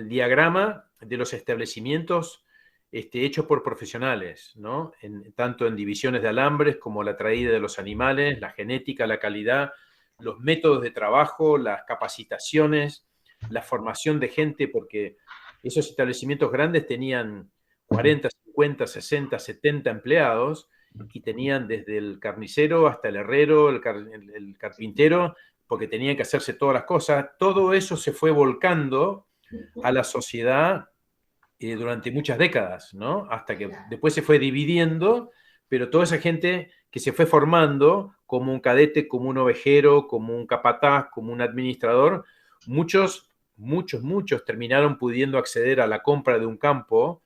diagrama de los establecimientos hechos por profesionales, ¿no? Tanto en divisiones de alambres como la traída de los animales, la genética, la calidad, los métodos de trabajo, las capacitaciones, la formación de gente, porque esos establecimientos grandes tenían 40, 50, 60, 70 empleados, y tenían desde el carnicero hasta el herrero, el carpintero, porque tenían que hacerse todas las cosas. Todo eso se fue volcando a la sociedad durante muchas décadas, ¿no? Hasta que después se fue dividiendo, pero toda esa gente que se fue formando como un cadete, como un ovejero, como un capataz, como un administrador, muchos terminaron pudiendo acceder a la compra de un campo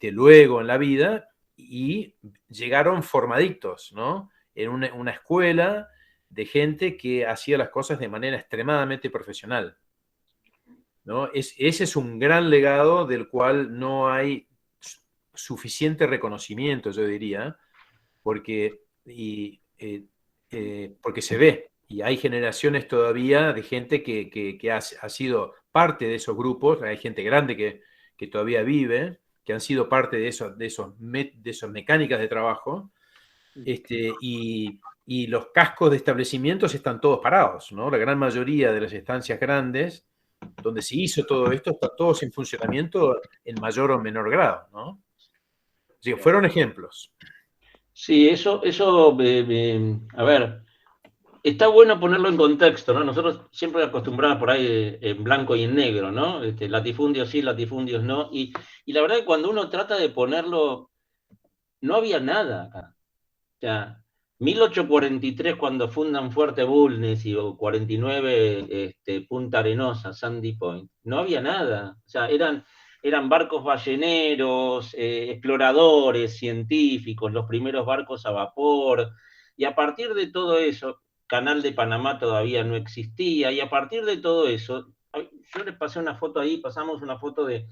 luego en la vida, y llegaron formaditos, ¿no? En una escuela de gente que hacía las cosas de manera extremadamente profesional, ¿no? Ese es un gran legado del cual no hay suficiente reconocimiento, yo diría, porque se ve, y hay generaciones todavía de gente que ha sido parte de esos grupos, hay gente grande que todavía vive, que han sido parte de esas mecánicas de trabajo, y los cascos de establecimientos están todos parados, ¿no? La gran mayoría de las estancias grandes, donde se hizo todo esto, están todos en funcionamiento en mayor o menor grado, ¿no? Así que fueron ejemplos. Sí, a ver, está bueno ponerlo en contexto, ¿no? Nosotros siempre acostumbramos por ahí en blanco y en negro, ¿no? Latifundios sí, latifundios no. Y la verdad que cuando uno trata de ponerlo, no había nada acá. O sea, 1843 cuando fundan Fuerte Bulnes y 49 Punta Arenosa, Sandy Point, no había nada. O sea, eran barcos balleneros, exploradores, científicos, los primeros barcos a vapor, y a partir de todo eso, Canal de Panamá todavía no existía, y a partir de todo eso, yo les pasé una foto ahí, pasamos una foto de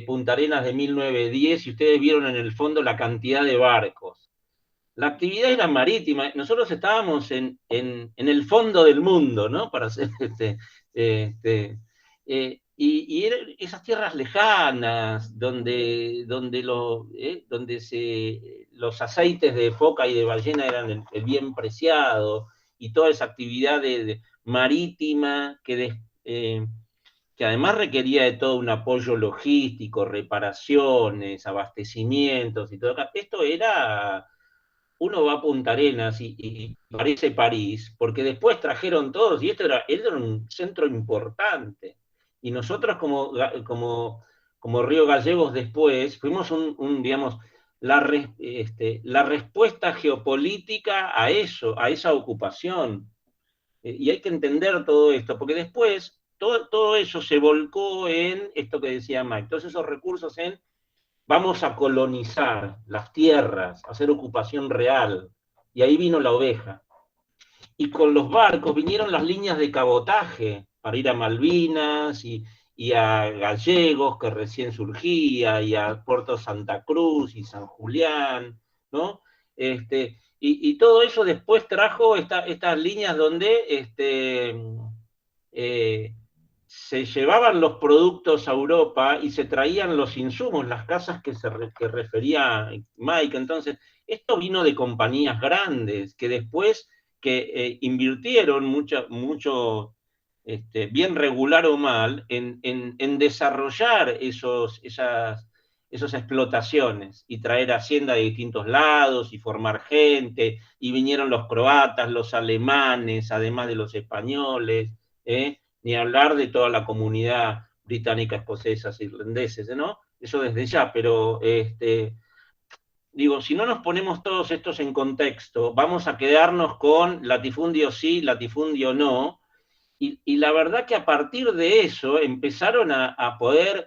Punta Arenas de 1910, y ustedes vieron en el fondo la cantidad de barcos. La actividad era marítima, nosotros estábamos en el fondo del mundo, ¿no? Para hacer y eran esas tierras lejanas donde los aceites de foca y de ballena eran el bien preciado, y toda esa actividad marítima que además requería de todo un apoyo logístico, reparaciones, abastecimientos y todo. Esto era, uno va a Punta Arenas y parece París, porque después trajeron todos, y esto era un centro importante. Y nosotros como Río Gallegos después, fuimos digamos, la respuesta geopolítica a eso, a esa ocupación. Y hay que entender todo esto, porque después todo eso se volcó en esto que decía Mike, todos esos recursos en vamos a colonizar las tierras, hacer ocupación real. Y ahí vino la oveja. Y con los barcos vinieron las líneas de cabotaje para ir a Malvinas y a Gallegos, que recién surgía, y a Puerto Santa Cruz y San Julián, ¿no? Y todo eso después trajo estas líneas donde se llevaban los productos a Europa y se traían los insumos, las casas que refería Mike. Entonces, esto vino de compañías grandes que después invirtieron mucho, bien regular o mal, en desarrollar esas explotaciones y traer hacienda de distintos lados y formar gente, y vinieron los croatas, los alemanes, además de los españoles, ni hablar de toda la comunidad británica, escocesas, irlandeses, ¿no? Eso desde ya, pero digo, si no nos ponemos todos estos en contexto, vamos a quedarnos con latifundio sí, latifundio no, y la verdad que a partir de eso empezaron a poder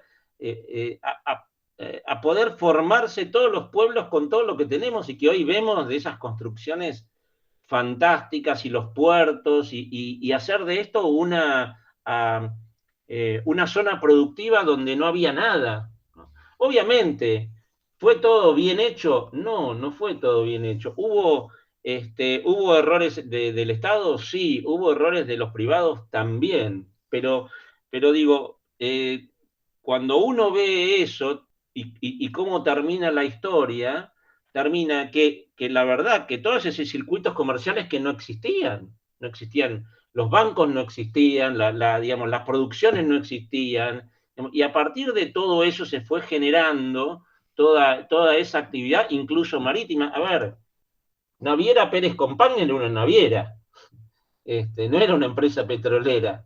a poder formarse todos los pueblos con todo lo que tenemos y que hoy vemos de esas construcciones fantásticas y los puertos y hacer de esto una zona productiva donde no había nada. Obviamente, ¿fue todo bien hecho? No, no fue todo bien hecho. ¿Hubo errores del Estado? Sí. ¿Hubo errores de los privados? También. Pero digo, cuando uno ve eso y cómo termina la historia, termina que la verdad que todos esos circuitos comerciales que no existían, los bancos no existían, digamos, las producciones no existían, y a partir de todo eso se fue generando toda esa actividad, incluso marítima. A ver, Naviera Pérez Compán era una naviera, no era una empresa petrolera,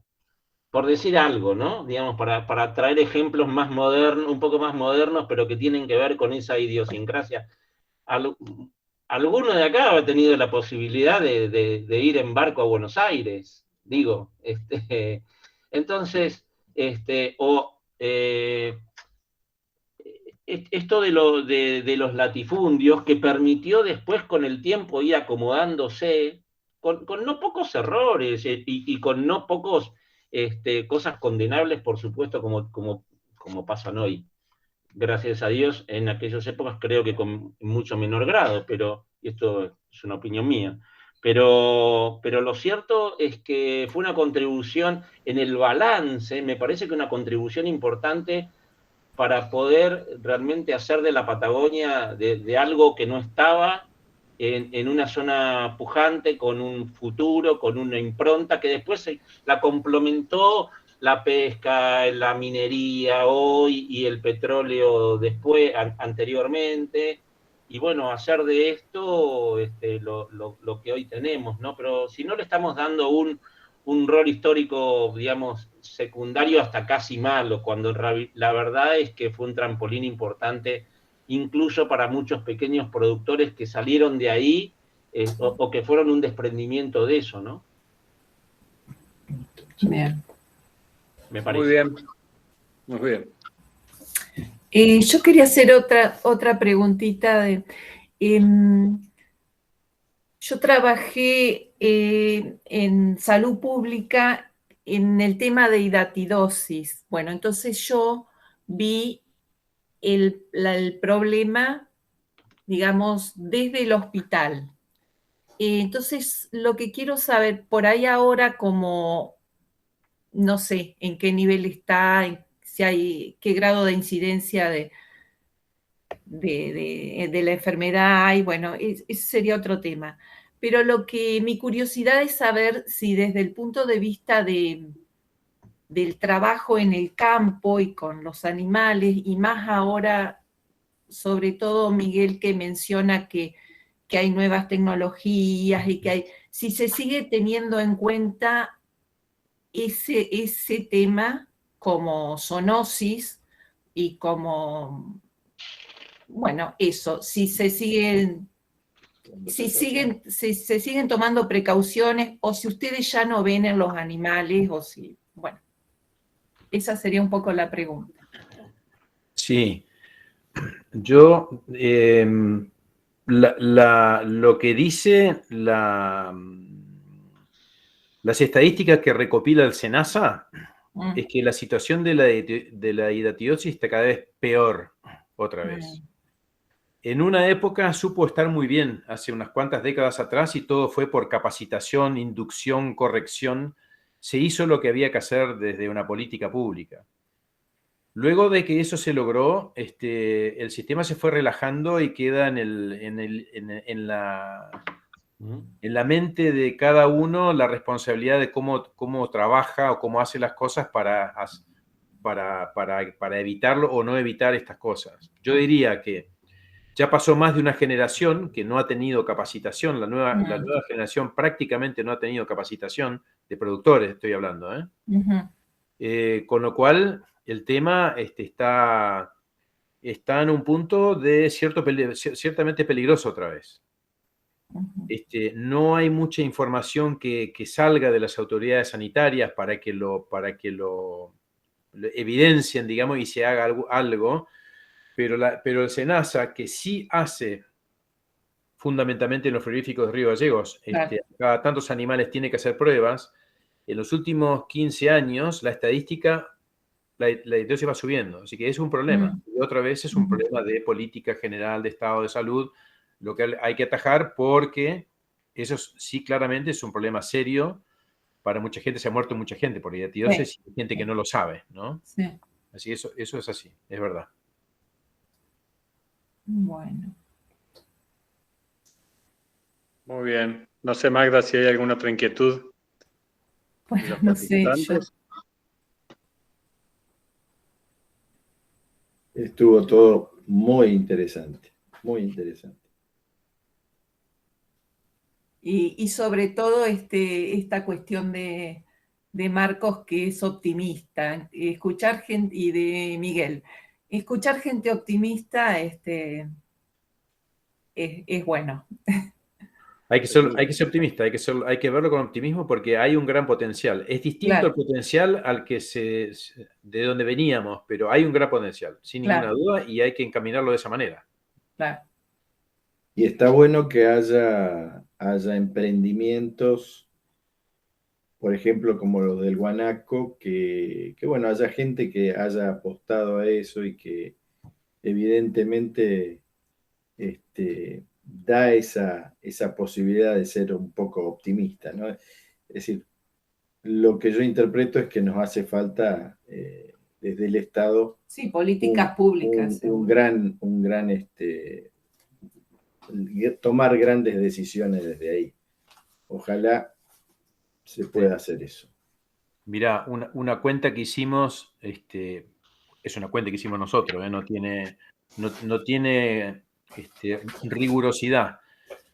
por decir algo, ¿no? Digamos, para traer ejemplos más modernos, un poco más modernos, pero que tienen que ver con esa idiosincrasia. Alguno de acá ha tenido la posibilidad de ir en barco a Buenos Aires, digo. Entonces, esto de los latifundios que permitió después con el tiempo ir acomodándose, con no pocos errores y con no pocos cosas condenables, por supuesto, como pasan hoy. Gracias a Dios, en aquellas épocas creo que con mucho menor grado, pero esto es una opinión mía. Pero lo cierto es que fue una contribución en el balance, me parece que una contribución importante para poder realmente hacer de la Patagonia de algo que no estaba en una zona pujante, con un futuro, con una impronta, que después la complementó la pesca, la minería hoy y el petróleo después, anteriormente, y bueno, hacer de esto lo que hoy tenemos, ¿no? Pero si no le estamos dando un rol histórico, digamos, secundario hasta casi malo, cuando la verdad es que fue un trampolín importante, incluso para muchos pequeños productores que salieron de ahí o que fueron un desprendimiento de eso, ¿no? Bien. Me parece. Muy bien, muy bien. Yo quería hacer otra preguntita. Yo trabajé en salud pública en el tema de hidatidosis. Bueno, entonces yo vi el problema, digamos, desde el hospital. Entonces, lo que quiero saber, por ahí ahora como, no sé en qué nivel está, si hay, qué grado de incidencia de la enfermedad hay, bueno, ese sería otro tema. Pero mi curiosidad es saber si desde el punto de vista del trabajo en el campo y con los animales, y más ahora, sobre todo Miguel que menciona que hay nuevas tecnologías y que hay, si se sigue teniendo en cuenta ese tema como zoonosis y como, bueno, eso, si se siguen tomando precauciones o si ustedes ya no ven en los animales o si, bueno, esa sería un poco la pregunta. Sí, yo lo que dice las estadísticas que recopila el SENASA es que la situación de la hidatidosis está cada vez peor otra vez. En una época supo estar muy bien, hace unas cuantas décadas atrás, y todo fue por capacitación, inducción, corrección. Se hizo lo que había que hacer desde una política pública. Luego de que eso se logró, el sistema se fue relajando y queda en la mente de cada uno la responsabilidad de cómo trabaja o cómo hace las cosas para evitarlo o no evitar estas cosas. Yo diría que ya pasó más de una generación que no ha tenido capacitación, la nueva generación prácticamente no ha tenido capacitación, de productores estoy hablando, con lo cual el tema está en un punto de ciertamente peligroso otra vez. No hay mucha información que salga de las autoridades sanitarias para que lo evidencien, digamos, y se haga algo, pero el SENASA, que sí hace fundamentalmente en los frigoríficos de Río Gallegos, Claro. cada tantos animales tiene que hacer pruebas. En los últimos 15 años, la estadística, la ictiosis va subiendo, así que es un problema. Y otra vez es un problema de política general, de estado de salud, lo que hay que atajar, porque eso sí claramente es un problema serio para mucha gente. Se ha muerto mucha gente por ictiosis, y hay gente que no lo sabe, ¿no? Sí. Así eso es así, es verdad. Bueno. Muy bien. No sé, Magda, si hay alguna otra inquietud de Bueno, los no sé, participantes. Estuvo todo muy interesante, muy interesante. Y sobre todo esta cuestión de Marcos, que es optimista, escuchar gente, y de Miguel, escuchar gente optimista es bueno. Hay que ser optimista, hay que verlo con optimismo, porque hay un gran potencial. Es distinto Claro. el potencial al que de donde veníamos, pero hay un gran potencial, sin ninguna duda, y hay que encaminarlo de esa manera. Claro. Y está bueno que haya emprendimientos, por ejemplo, como los del guanaco, que bueno, haya gente que haya apostado a eso y que evidentemente da esa posibilidad de ser un poco optimista, ¿no? Es decir, lo que yo interpreto es que nos hace falta desde el Estado, sí, políticas públicas, un gran tomar grandes decisiones desde ahí. Ojalá se pueda hacer eso. Mirá, una cuenta que hicimos, es una cuenta que hicimos nosotros, no tiene rigurosidad,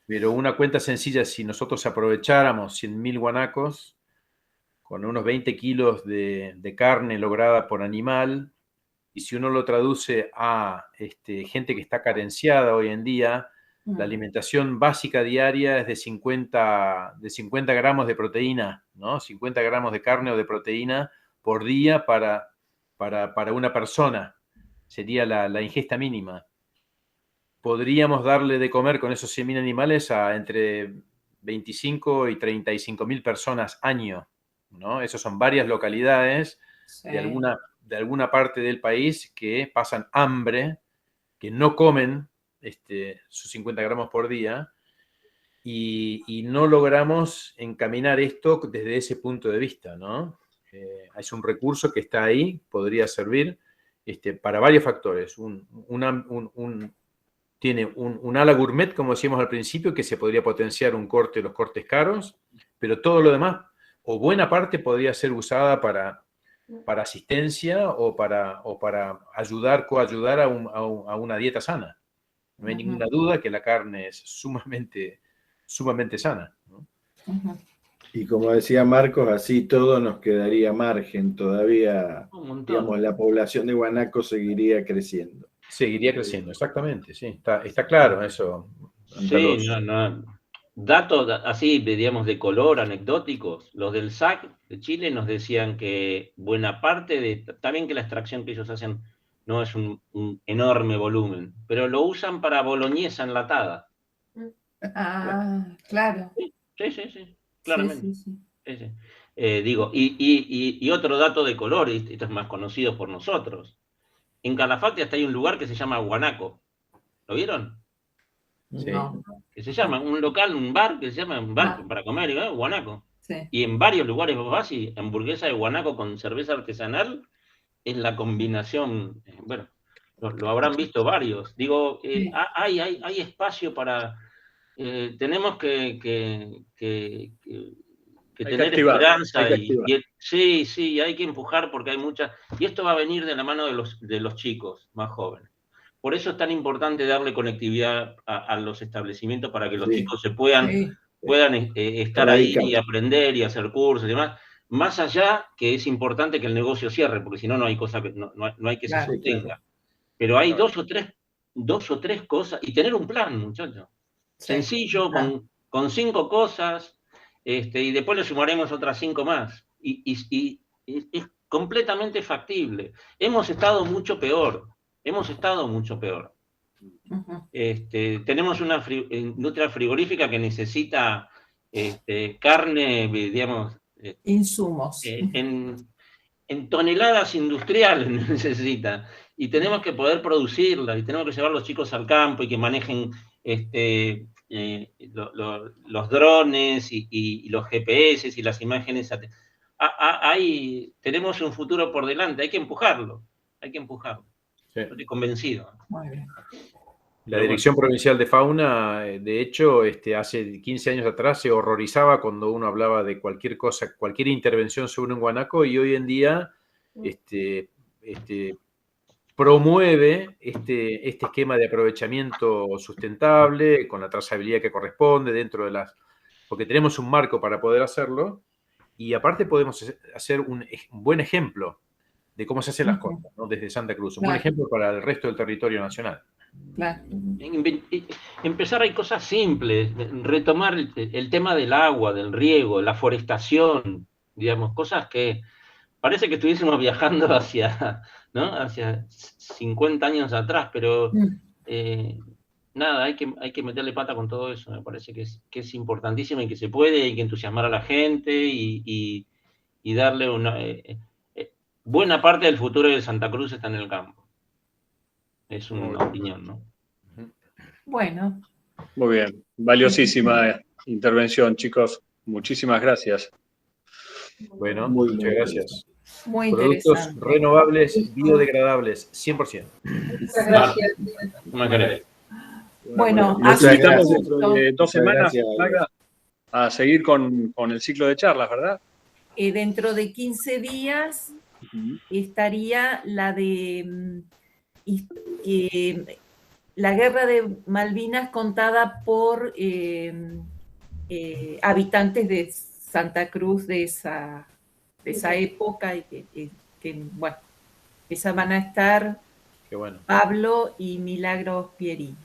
pero una cuenta sencilla: si nosotros aprovecháramos 100.000 guanacos con unos 20 kilos de carne lograda por animal, y si uno lo traduce a gente que está carenciada hoy en día, la alimentación básica diaria es de 50 gramos de proteína, ¿no? 50 gramos de carne o de proteína por día para una persona. Sería la ingesta mínima. Podríamos darle de comer con esos 100.000 animales a entre 25 y 35.000 personas año, ¿no? Esas son varias localidades de alguna parte del país que pasan hambre, que no comen sus 50 gramos por día, y no logramos encaminar esto desde ese punto de vista, ¿no? Es un recurso que está ahí, podría servir para varios factores. Tiene un ala gourmet, como decíamos al principio, que se podría potenciar los cortes caros, pero todo lo demás, o buena parte, podría ser usada para asistencia o para coayudar a una dieta sana. No hay ninguna duda que la carne es sumamente sana, ¿no? Y como decía Marcos, así todo nos quedaría margen. Todavía, digamos, la población de guanaco seguiría creciendo. Seguiría creciendo, exactamente, sí. Está claro eso. Sí, datos así, digamos, de color, anecdóticos. Los del SAC de Chile nos decían que buena parte también que la extracción que ellos hacen no es un enorme volumen, pero lo usan para boloñesa enlatada. Ah, claro. Sí, claramente. Sí. Digo, y otro dato de color, y esto es más conocido por nosotros. En Calafate hasta hay un lugar que se llama Guanaco. ¿Lo vieron? Sí. No. Que se llama un local, un bar, que se llama un bar para comer, Guanaco. Sí. Y en varios lugares vos vas y hamburguesa de guanaco con cerveza artesanal es la combinación. Bueno, lo habrán visto varios. Digo, hay espacio para. Tenemos que tener esperanza. Sí, hay que empujar porque hay muchas. Y esto va a venir de la mano de los chicos más jóvenes. Por eso es tan importante darle conectividad a los establecimientos para que los chicos se puedan estar ahí y aprender y hacer cursos y demás. Más allá que es importante que el negocio cierre, porque si no, no hay cosa que no hay que se sostenga. Pero hay dos o tres cosas, y tener un plan, muchachos. sencillo, con 5 cosas, y después le sumaremos otras 5 más. Y es completamente factible. Hemos estado mucho peor. Tenemos una industria frigorífica que necesita carne, digamos, insumos. En toneladas industriales necesita. Y tenemos que poder producirla, y tenemos que llevar a los chicos al campo y que manejen los drones y los GPS y las imágenes. Tenemos un futuro por delante, hay que empujarlo. Sí. Estoy convencido. Muy bien. La Dirección Provincial de Fauna, de hecho, hace 15 años atrás se horrorizaba cuando uno hablaba de cualquier cosa, cualquier intervención sobre un guanaco, y hoy en día promueve este esquema de aprovechamiento sustentable, con la trazabilidad que corresponde dentro de porque tenemos un marco para poder hacerlo, y aparte podemos hacer un buen ejemplo de cómo se hacen las cosas, ¿no? Desde Santa Cruz. Un buen ejemplo para el resto del territorio nacional. Claro. Empezar, hay cosas simples, retomar el tema del agua, del riego, la forestación, digamos, cosas que parece que estuviésemos viajando hacia 50 años atrás, pero nada, hay que meterle pata con todo eso. Me parece que es importantísimo y que se puede, hay que entusiasmar a la gente y darle una... buena parte del futuro de Santa Cruz está en el campo. Es una opinión, ¿no? Bueno. Muy bien. Valiosísima intervención, chicos. Muchísimas gracias. Bueno, muchas gracias. Muy Productos interesante. renovables, biodegradables, 100%. Muchas gracias. Bueno, nos así invitamos dentro de 2 semanas, gracias. Maga, a seguir con el ciclo de charlas, ¿verdad? Dentro de 15 días estaría la de la guerra de Malvinas contada por habitantes de Santa Cruz de esa época, y que bueno, esas van a estar Qué bueno. Pablo y Milagros Pierini.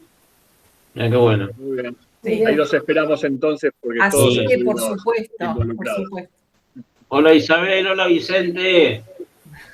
Qué bueno. Muy bien. Sí. Ahí los esperamos entonces, porque Así todos que por estuvimos supuesto, involucrados. Hola Isabel, hola Vicente.